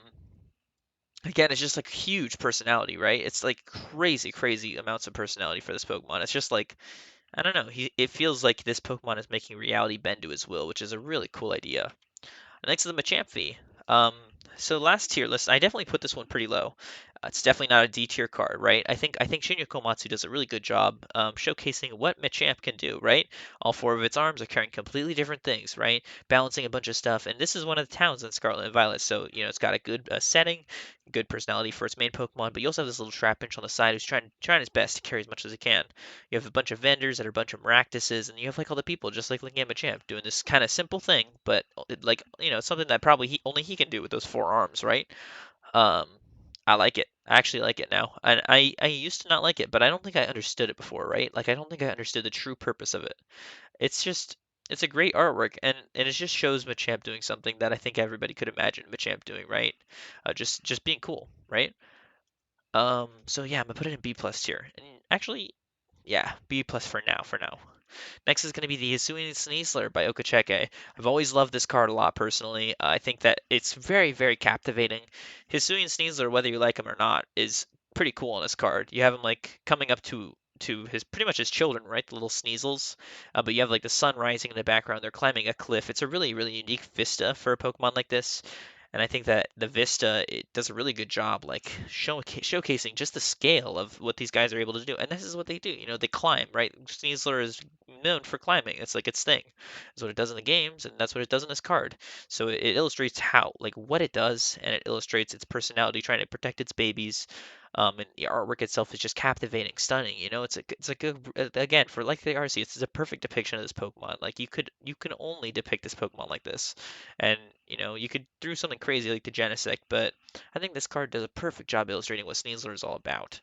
Again, it's just like huge personality, right? It's like crazy, crazy amounts of personality for this Pokemon. It's just like I don't know. It feels like this Pokemon is making reality bend to his will, which is a really cool idea. Next is the Machamp V. Um, so last tier list, I definitely put this one pretty low. It's definitely not a D tier card, right? I think Shinya Komatsu does a really good job showcasing what Machamp can do, right? All four of its arms are carrying completely different things, right? Balancing a bunch of stuff, and this is one of the towns in Scarlet and Violet, so it's got a good setting, good personality for its main Pokemon, but you also have this little Trapinch on the side who's trying his best to carry as much as he can. You have a bunch of vendors that are a bunch of Maractuses, and you have like all the people just like looking at Machamp doing this kind of simple thing, but like something that probably only he can do with those four arms, right? Um, I like it. I actually like it now. And I used to not like it, but I don't think I understood it before, right? Like I don't think I understood the true purpose of it. It's a great artwork, and it just shows Machamp doing something that I think everybody could imagine Machamp doing, right? Just being cool, right? So yeah, I'm gonna put it in B plus tier. And actually, yeah, B plus for now, for now. Next is going to be the Hisuian Sneasler by Okacheke. I've always loved this card a lot personally. I think that it's very, very captivating. Hisuian Sneasler, whether you like him or not, is pretty cool on this card. You have him like coming up to his pretty much his children, right? The little Sneasels. But you have like the sun rising in the background. They're climbing a cliff. It's a really, really unique vista for a Pokemon like this. And I think that the Vista it does a really good job, like showcasing just the scale of what these guys are able to do. And this is what they do. They climb, right? Sneasler is known for climbing. It's like its thing. It's what it does in the games, and that's what it does in this card. So it illustrates how, like, what it does, and it illustrates its personality, trying to protect its babies. And the artwork itself is just captivating, stunning. It's a good again for like the RC. It's a perfect depiction of this Pokemon. Like you can only depict this Pokemon like this, and you could do something crazy like the Genesect, but I think this card does a perfect job illustrating what Sneasler is all about.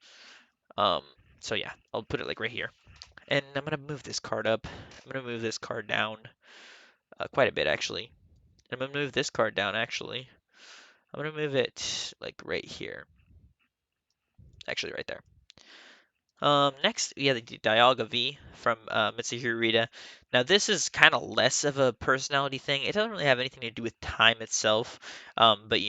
Um, so yeah, I'll put it like right here. And I'm gonna move this card up. I'm gonna move this card down quite a bit actually. I'm gonna move this card down actually. I'm gonna move it like right here. Actually, right there. Next, we have the Dialga V from Mitsuhiro Rita. Now, this is kind of less of a personality thing. It doesn't really have anything to do with time itself. But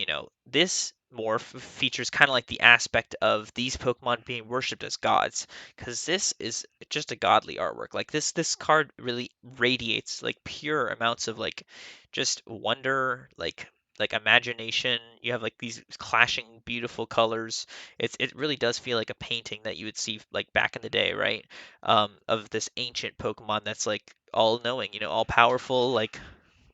this morph features kind of like the aspect of these Pokemon being worshipped as gods, because this is just a godly artwork. Like this card really radiates like pure amounts of like just wonder, like imagination. You have like these clashing beautiful colors. It really does feel like a painting that you would see like back in the day, right? Of this ancient Pokemon that's like all knowing, all powerful, like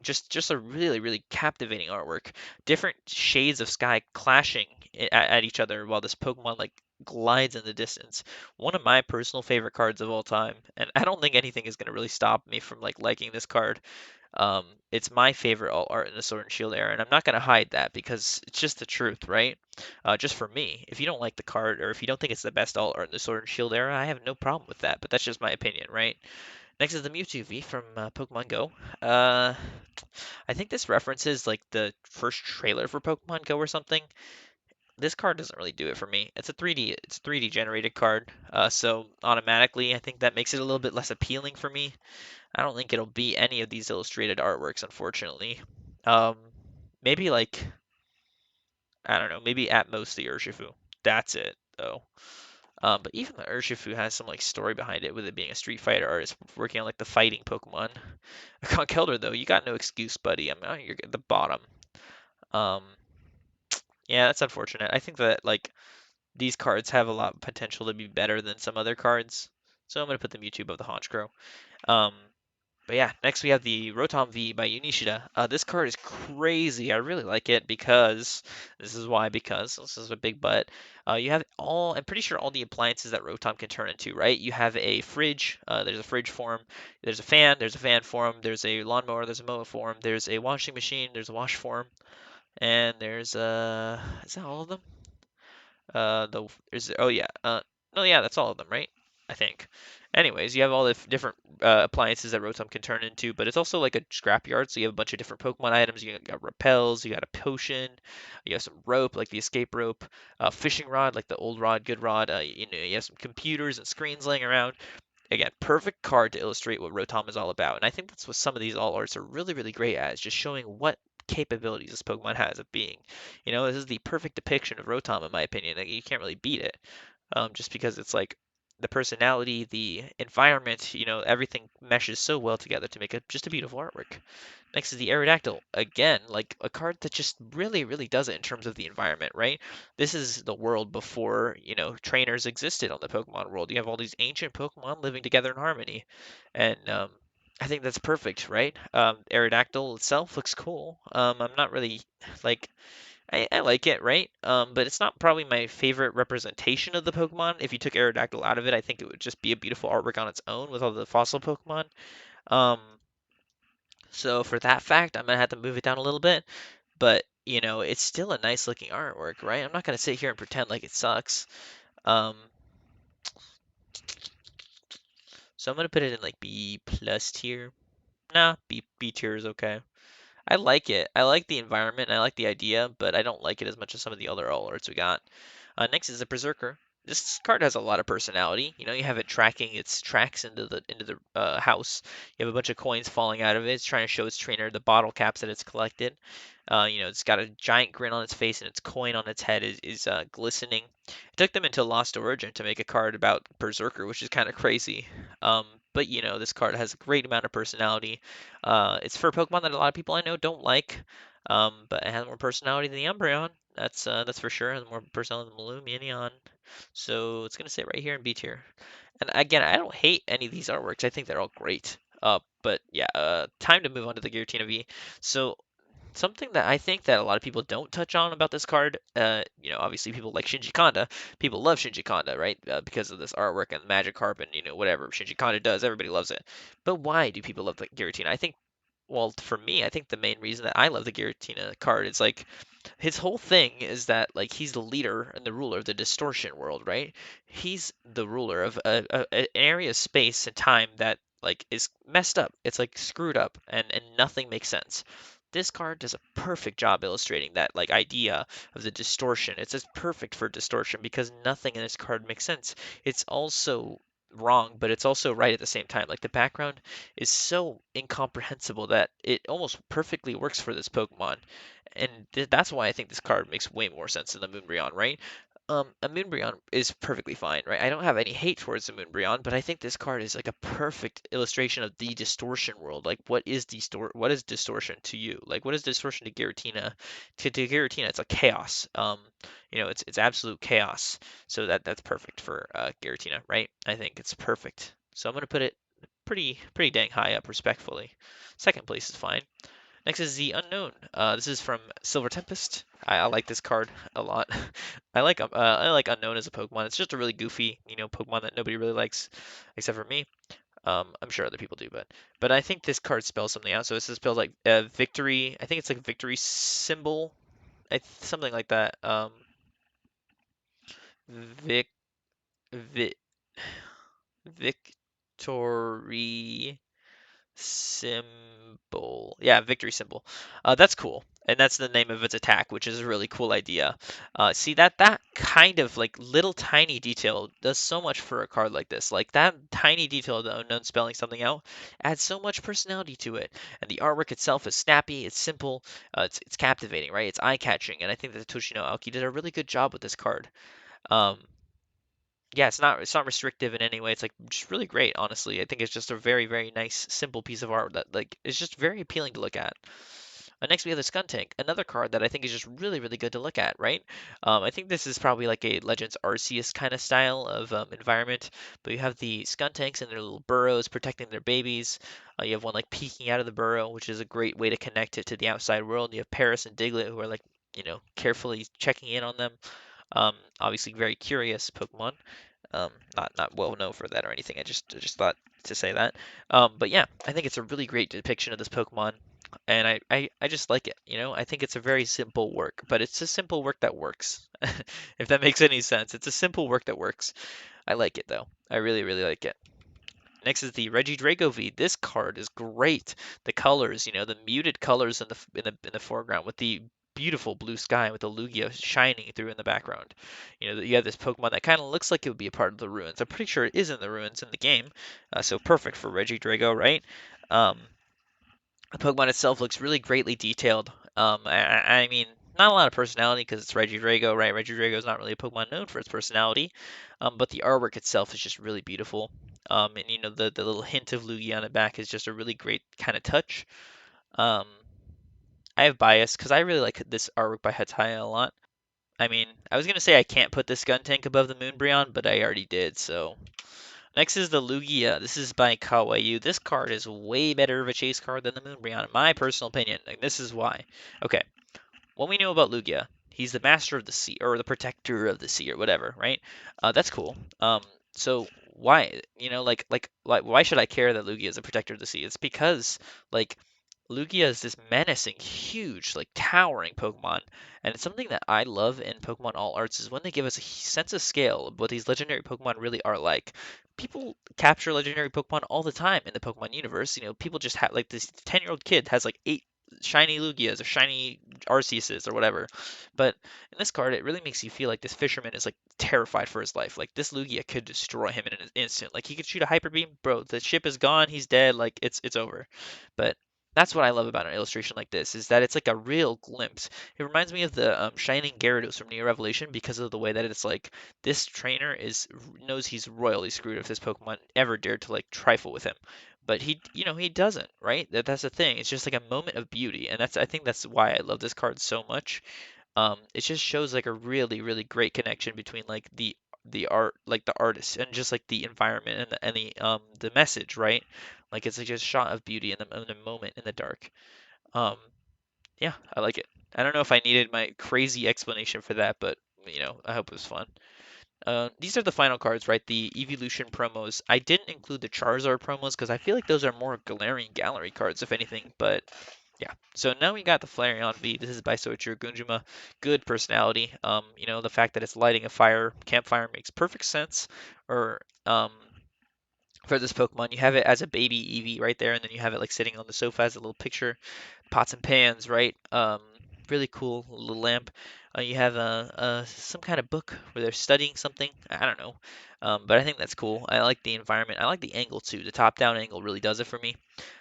just a really really captivating artwork. Different shades of sky clashing at each other while this Pokemon like glides in the distance. One of my personal favorite cards of all time, and I don't think anything is gonna really stop me from like liking this card. It's my favorite alt art in the Sword and Shield era, and I'm not gonna hide that because it's just the truth, right? Just for me. If you don't like the card, or if you don't think it's the best alt art in the Sword and Shield era, I have no problem with that. But that's just my opinion, right? Next is the Mewtwo V from Pokemon Go. I think this references like the first trailer for Pokemon Go or something. This card doesn't really do it for me. It's a 3D generated card, so automatically I think that makes it a little bit less appealing for me. I don't think it'll be any of these illustrated artworks, unfortunately. Um, maybe like I don't know, maybe at most the Urshifu. That's it though. But even the Urshifu has some like story behind it, with it being a Street Fighter artist working on like the fighting Pokemon. Conkeldurr though, you got no excuse, buddy. You're at the bottom. Um, yeah, that's unfortunate. I think that like these cards have a lot of potential to be better than some other cards, so I'm gonna put the Mewtwo above the Honchkrow. Um, But yeah, next we have the Rotom V by Unishida. This card is crazy. I really like it because because this is a big but. You have I'm pretty sure all the appliances that Rotom can turn into, right? You have a fridge. There's a fridge form. There's a fan form. There's a lawnmower. There's a mower form. There's a washing machine. There's a wash form, and there's is that all of them? Oh yeah, no, yeah, that's all of them, right? I think. Anyways, you have all the different appliances that Rotom can turn into, but it's also like a scrapyard, so you have a bunch of different Pokemon items. You got repels, you got a potion, you have some rope, like the escape rope, fishing rod, like the old rod, good rod. You have some computers and screens laying around. Again, perfect card to illustrate what Rotom is all about, and I think that's what some of these alt arts are really, really great at, is just showing what capabilities this Pokemon has of being. This is the perfect depiction of Rotom, in my opinion. Like, you can't really beat it, just because it's like the personality, the environment, everything meshes so well together to make just a beautiful artwork. Next is the Aerodactyl. Again, like a card that just really, really does it in terms of the environment, right? This is the world before, trainers existed on the Pokemon world. You have all these ancient Pokemon living together in harmony. And I think that's perfect, right? Aerodactyl itself looks cool. I'm not really like I like it, right? But it's not probably my favorite representation of the Pokemon. If you took Aerodactyl out of it, I think it would just be a beautiful artwork on its own with all the fossil Pokemon. Um, so for that fact, I'm gonna have to move it down a little bit, but it's still a nice looking artwork, right? I'm not gonna sit here and pretend like it sucks. Um, so I'm gonna put it in like B plus tier. Nah, B tier is okay. I like it. I like the environment. I like the idea, but I don't like it as much as some of the other all arts we got. Next is the Berserker. This card has a lot of personality. You have it tracking its tracks into the house. You have a bunch of coins falling out of it. It's trying to show its trainer the bottle caps that it's collected. It's got a giant grin on its face, and its coin on its head is glistening. It took them into Lost Origin to make a card about Berserker, which is kind of crazy. But this card has a great amount of personality. It's for a Pokemon that a lot of people I know don't like, but it has more personality than the Umbreon. That's for sure. It has more personality than Mew, so it's gonna sit right here in B tier. And again, I don't hate any of these artworks. I think they're all great. But yeah, time to move on to the Giratina V. So something that I think that a lot of people don't touch on about this card, obviously people like Shinji Kanda. People love Shinji Kanda, right? Because of this artwork and Magikarp and, whatever Shinji Kanda does, everybody loves it. But why do people love the Giratina? I think, well, for me, I think the main reason that I love the Giratina card is like his whole thing is that like he's the leader and the ruler of the distortion world, right? He's the ruler of an area of space and time that like is messed up. It's like screwed up and nothing makes sense. This card does a perfect job illustrating that like idea of the distortion. It's just perfect for distortion because nothing in this card makes sense. It's also wrong, but it's also right at the same time. Like the background is so incomprehensible that it almost perfectly works for this Pokemon. And that's why I think this card makes way more sense than the Moonbreon, right? A Moonbreon is perfectly fine, right? I don't have any hate towards the Moonbreon, but I think this card is like a perfect illustration of the distortion world. Like, what is distortion to you? Like, what is distortion to Giratina? To Giratina, it's a chaos. It's absolute chaos. So that's perfect for Giratina, right? I think it's perfect. So I'm gonna put it pretty dang high up, respectfully. Second place is fine. Next is the Unknown. This is from Silver Tempest. I like this card a lot. I like Unknown as a Pokemon. It's just a really goofy, Pokemon that nobody really likes, except for me. I'm sure other people do, but I think this card spells something out. So this is spelled like victory. I think it's like a victory symbol, something like that. Vic, vi, victory symbol. Yeah, victory symbol. That's cool. And that's the name of its attack, which is a really cool idea. See that kind of like little tiny detail does so much for a card like this. Like that tiny detail of the Unknown spelling something out adds so much personality to it. And the artwork itself is snappy, it's simple, it's captivating, right? It's eye-catching, and I think that Toshino Aoki did a really good job with this card. Um, yeah, it's not restrictive in any way. It's like just really great, honestly. I think it's just a very, very nice, simple piece of art that like is just very appealing to look at. Next we have the Skuntank, another card that I think is just really, really good to look at, right? I think this is probably like a Legends Arceus kind of style of environment, but you have the Skuntanks in their little burrows protecting their babies. You have one like peeking out of the burrow, which is a great way to connect it to the outside world. You have Paris and Diglett who are like, carefully checking in on them. Obviously very curious Pokemon. Not well known for that or anything. I just thought to say that. But yeah, I think it's a really great depiction of this Pokemon, and I just like it. I think it's a very simple work, but it's a simple work that works. If that makes any sense, it's a simple work that works. I like it though. I really really like it. Next is the Regidrago V. This card is great. The colors, the muted colors in the foreground with the beautiful blue sky with the Lugia shining through in the background. You have this Pokemon that kind of looks like it would be a part of the ruins. I'm pretty sure it is in the ruins in the game, so perfect for Regidrago, right? Um, the Pokemon itself looks really greatly detailed. I mean, Not a lot of personality because it's Regidrago, right? Regidrago is not really a Pokemon known for its personality, but the artwork itself is just really beautiful. And you know the little hint of Lugia on the back is just a really great kind of touch. Um, I have bias because I really like this artwork by Hataya a lot. I mean, I was gonna say I can't put this gun tank above the Moonbreon, but I already did. So next is the Lugia. This is by Kawaii. This card is way better of a chase card than the Moonbreon, in my personal opinion. Like, this is why. Okay, what we know about Lugia, he's the master of the sea, or the protector of the sea, or whatever, right? That's cool. So why, why should I care that Lugia is a protector of the sea? It's because, like, Lugia is this menacing, huge, like, towering Pokemon, and it's something that I love in Pokemon All Arts is when they give us a sense of scale of what these legendary Pokemon really are like. People capture legendary Pokemon all the time in the Pokemon universe. You know, people just have, like, this 10-year-old kid has like 8 shiny Lugias or shiny Arceuses or whatever. But in this card, it really makes you feel like this fisherman is like terrified for his life. Like this Lugia could destroy him in an instant. Like he could shoot a hyper beam, bro. The ship is gone. He's dead. Like it's over. But that's what I love about an illustration like this is that it's like a real glimpse. It reminds me of the Shining Gyarados from Neo Revelation because of the way that it's like this trainer is knows he's royally screwed if this Pokemon ever dared to like trifle with him. But he doesn't, right? That's the thing. It's just like a moment of beauty, and I think that's why I love this card so much. It just shows like a really, really great connection between like the art, like the artist, and just like the environment and the message, right? Like it's like just shot of beauty in the moment in the dark. Um, yeah, I like it. I don't know if I needed my crazy explanation for that, but I hope it was fun. These are the final cards, right? The Evolution promos. I didn't include the Charizard promos because I feel like those are more Galarian Gallery cards, if anything. But yeah. So now we got the Flareon V. This is by Soichiro Gunjuma. Good personality. The fact that it's lighting a campfire makes perfect sense. Or for this Pokemon, you have it as a baby Eevee right there, and then you have it like sitting on the sofa as a little picture. Pots and pans, right? Really cool little lamp. You have some kind of book where they're studying something. I don't know, but I think that's cool. I like the environment. I like the angle too. The top-down angle really does it for me.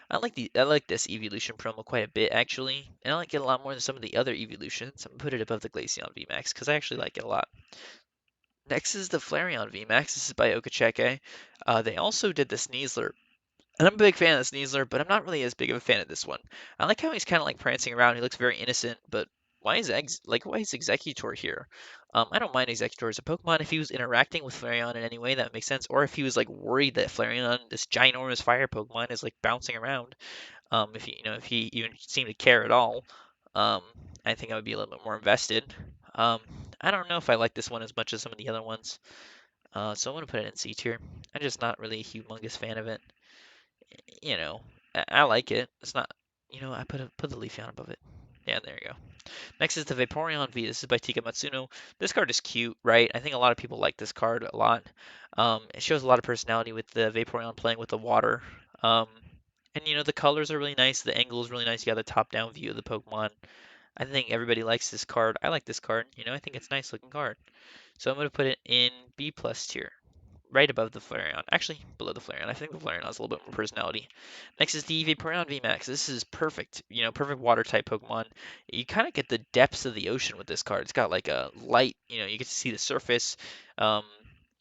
I like this evolution promo quite a bit actually, and I like it a lot more than some of the other evolutions. I'm gonna put it above the Glaceon VMAX because I actually like it a lot. Next is the Flareon VMAX. This is by Okacheke. They also did the Sneasler, and I'm a big fan of the Sneasler, but I'm not really as big of a fan of this one. I like how he's kind of like prancing around. He looks very innocent, but why is Executor here? I don't mind Executor as a Pokemon if he was interacting with Flareon in any way that makes sense, or if he was like worried that Flareon, this ginormous fire Pokemon, is like bouncing around. If he even seemed to care at all, um, I think I would be a little bit more invested. Um, I don't know if I like this one as much as some of the other ones, so I'm gonna put it in C tier. I'm just not really a humongous fan of it. I like it. It's not, I put the Leafeon above it. Yeah, there you go. Next is the Vaporeon V. This is by Tika Matsuno. This card is cute, right? I think a lot of people like this card a lot. It shows a lot of personality with the Vaporeon playing with the water. Um, and the colors are really nice. The angle is really nice. You got the top-down view of the Pokemon. I think everybody likes this card. I like this card. I think it's a nice looking card. So I'm going to put it in B plus tier, right above the Flareon. Actually, below the Flareon. I think the Flareon has a little bit more personality. Next is the Vaporeon VMAX. This is perfect. Perfect water type Pokemon. You kind of get the depths of the ocean with this card. It's got like a light. You get to see the surface. Um,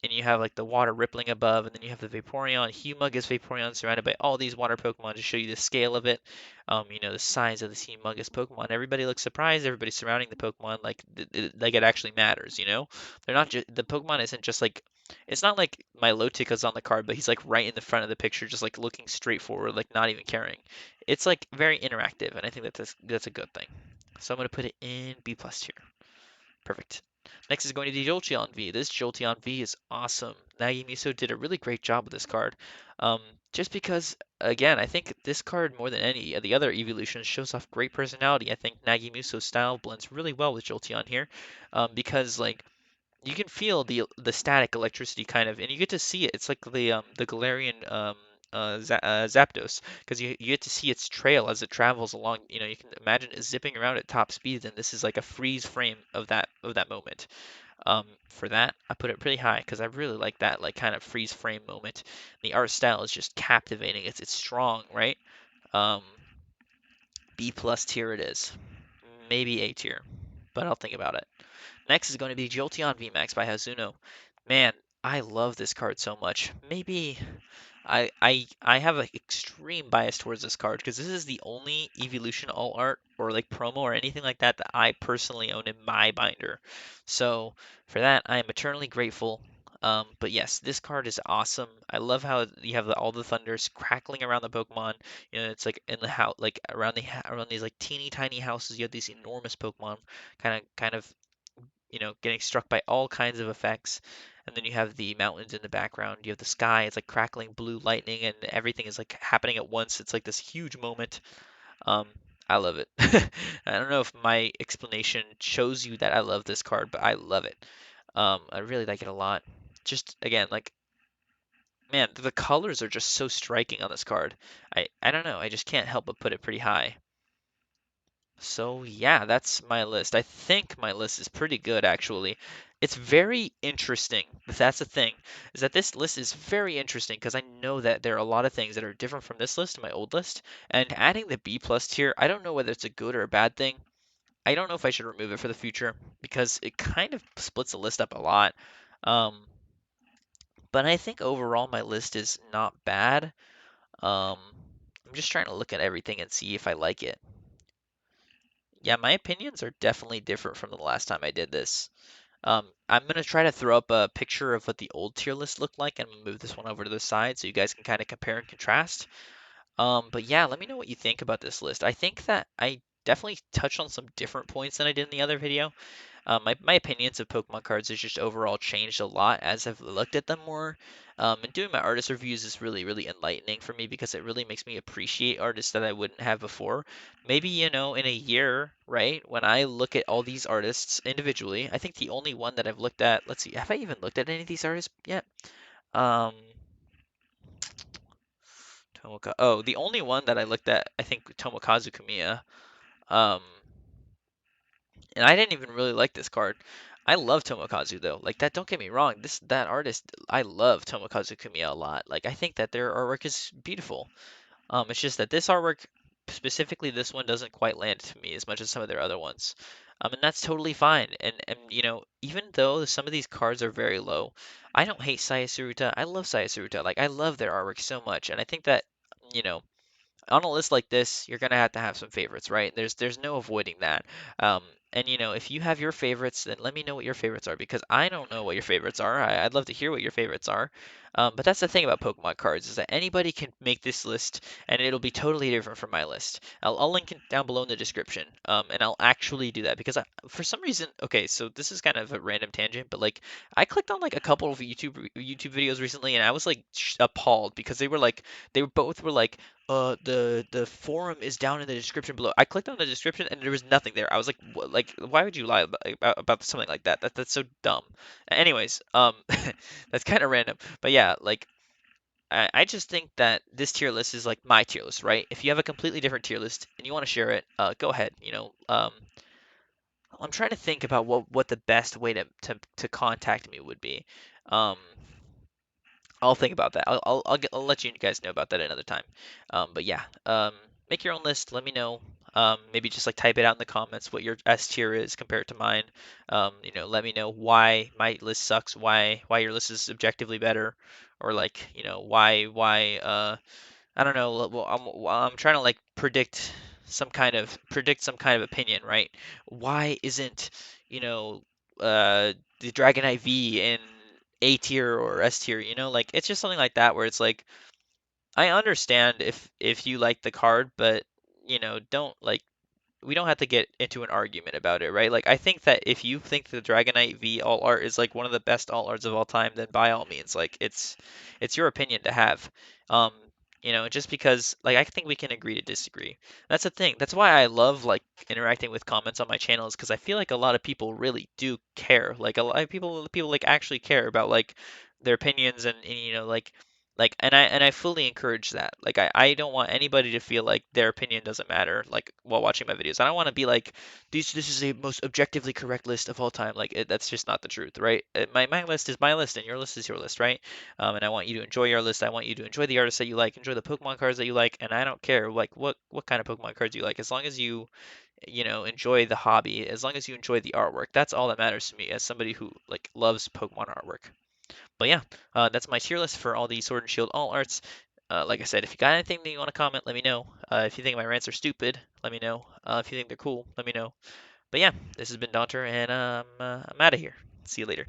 and you have like the water rippling above, and then you have the Vaporeon, humongous Vaporeon surrounded by all these water Pokemon to show you the scale of it. The size of this humongous Pokemon. Everybody looks surprised. Everybody surrounding the Pokemon like it actually matters. They're not just the Pokemon isn't just like it's not like my is on the card, but he's like right in the front of the picture, just like looking straight forward, like not even caring. It's like very interactive, and I think that's a good thing. So I'm gonna put it in B plus tier. Perfect. Next is going to be Jolteon V. This Jolteon V is awesome. Nagimiso did a really great job with this card. Just because, again, I think this card more than any of the other evolutions shows off great personality. I think Nagimiso's style blends really well with Jolteon here, because like you can feel the static electricity kind of, and you get to see it. It's like the Galarian Zapdos, because you get to see its trail as it travels along. You can imagine it zipping around at top speed, and this is like a freeze frame of that moment. For that, I put it pretty high because I really like that like kind of freeze frame moment. The art style is just captivating. It's strong, right? Um, B plus tier it is, maybe A tier, but I'll think about it. Next is going to be Jolteon VMAX by Hazuno. Man, I love this card so much. Maybe I have an extreme bias towards this card because this is the only Evolution All Art or like promo or anything like that that I personally own in my binder. So for that, I am eternally grateful. But yes, this card is awesome. I love how you have all the thunders crackling around the Pokemon. You know, it's like in the house, like around these like teeny tiny houses. You have these enormous Pokemon, kind of getting struck by all kinds of effects. And then you have the mountains in the background. You have the sky. It's like crackling blue lightning, and everything is like happening at once. It's like this huge moment. Um, I love it. I don't know if my explanation shows you that I love this card, but I love it. I really like it a lot. Just again, like man, the colors are just so striking on this card. I don't know. I just can't help but put it pretty high. So yeah, that's my list. I think my list is pretty good actually. It's very interesting. That's the thing, is that this list is very interesting because I know that there are a lot of things that are different from this list to my old list. And adding the B plus tier, I don't know whether it's a good or a bad thing. I don't know if I should remove it for the future because it kind of splits the list up a lot. Um, but I think overall my list is not bad. Um, I'm just trying to look at everything and see if I like it. Yeah, my opinions are definitely different from the last time I did this. I'm gonna try to throw up a picture of what the old tier list looked like, and I'm gonna move this one over to the side so you guys can kind of compare and contrast. But yeah, let me know what you think about this list. I think that I definitely touched on some different points than I did in the other video. My opinions of Pokemon cards has just overall changed a lot as I've looked at them more. And doing my artist reviews is really, really enlightening for me because it really makes me appreciate artists that I wouldn't have before. Maybe, in a year, right, when I look at all these artists individually, I think the only one that I've looked at, let's see, have I even looked at any of these artists yet? Um, the only one that I looked at, I think Tomokazu Kamiya. Um, And I didn't even really like this card. I love Tomokazu though. Like that, don't get me wrong. That artist, I love Tomokazu Kamiya a lot. Like I think that their artwork is beautiful. It's just that this artwork, specifically this one, doesn't quite land to me as much as some of their other ones. And that's totally fine. And even though some of these cards are very low, I don't hate Saya Suruta. I love Saya Suruta. Like I love their artwork so much, and I think that you know on a list like this, you're gonna have to have some favorites, right? There's no avoiding that. And if you have your favorites, then let me know what your favorites are because I don't know what your favorites are. I'd love to hear what your favorites are. But that's the thing about Pokemon cards is that anybody can make this list and it'll be totally different from my list. I'll link it down below in the description. And I'll actually do that because for some reason, okay, so this is kind of a random tangent, but like I clicked on like a couple of YouTube videos recently and I was like appalled because they were both were like the forum is down in the description below. I clicked on the description and there was nothing there. I was like, what, like why would you lie about something like that? That's so dumb. Anyways, that's kind of random. But yeah, like I just think that this tier list is like my tier list, right? If you have a completely different tier list and you want to share it, go ahead. I'm trying to think about what the best way to contact me would be. Um, I'll think about that. I'll let you guys know about that another time. But yeah, make your own list. Let me know. Maybe just like type it out in the comments what your S tier is compared to mine. Let me know why my list sucks, why your list is objectively better, or like why I don't know. Well, I'm trying to like predict some kind of opinion, right? Why isn't you know the Dragonite V in A tier or S tier? Like it's just something like that where it's like I understand if you like the card, but don't like we don't have to get into an argument about it, right? Like I think that if you think the Dragonite V all art is like one of the best all arts of all time, then by all means, like it's your opinion to have. Um, just because like I think we can agree to disagree. That's the thing. That's why I love like interacting with comments on my channel is because I feel like a lot of people really do care. Like a lot of people like actually care about like their opinions and and I fully encourage that. Like I don't want anybody to feel like their opinion doesn't matter like while watching my videos. I don't want to be like this is a most objectively correct list of all time. Like that's just not the truth, right? My list is my list and your list is your list, right? And I want you to enjoy your list. I want you to enjoy the artists that you like, enjoy the Pokemon cards that you like, and I don't care like what kind of Pokemon cards you like as long as you enjoy the hobby, as long as you enjoy the artwork. That's all that matters to me as somebody who like loves Pokemon artwork. But yeah, that's my tier list for all the Sword and Shield All Arts. Like I said, if you got anything that you want to comment, let me know. If you think my rants are stupid, let me know. If you think they're cool, let me know. But yeah, this has been Daunter, and I'm out of here. See you later.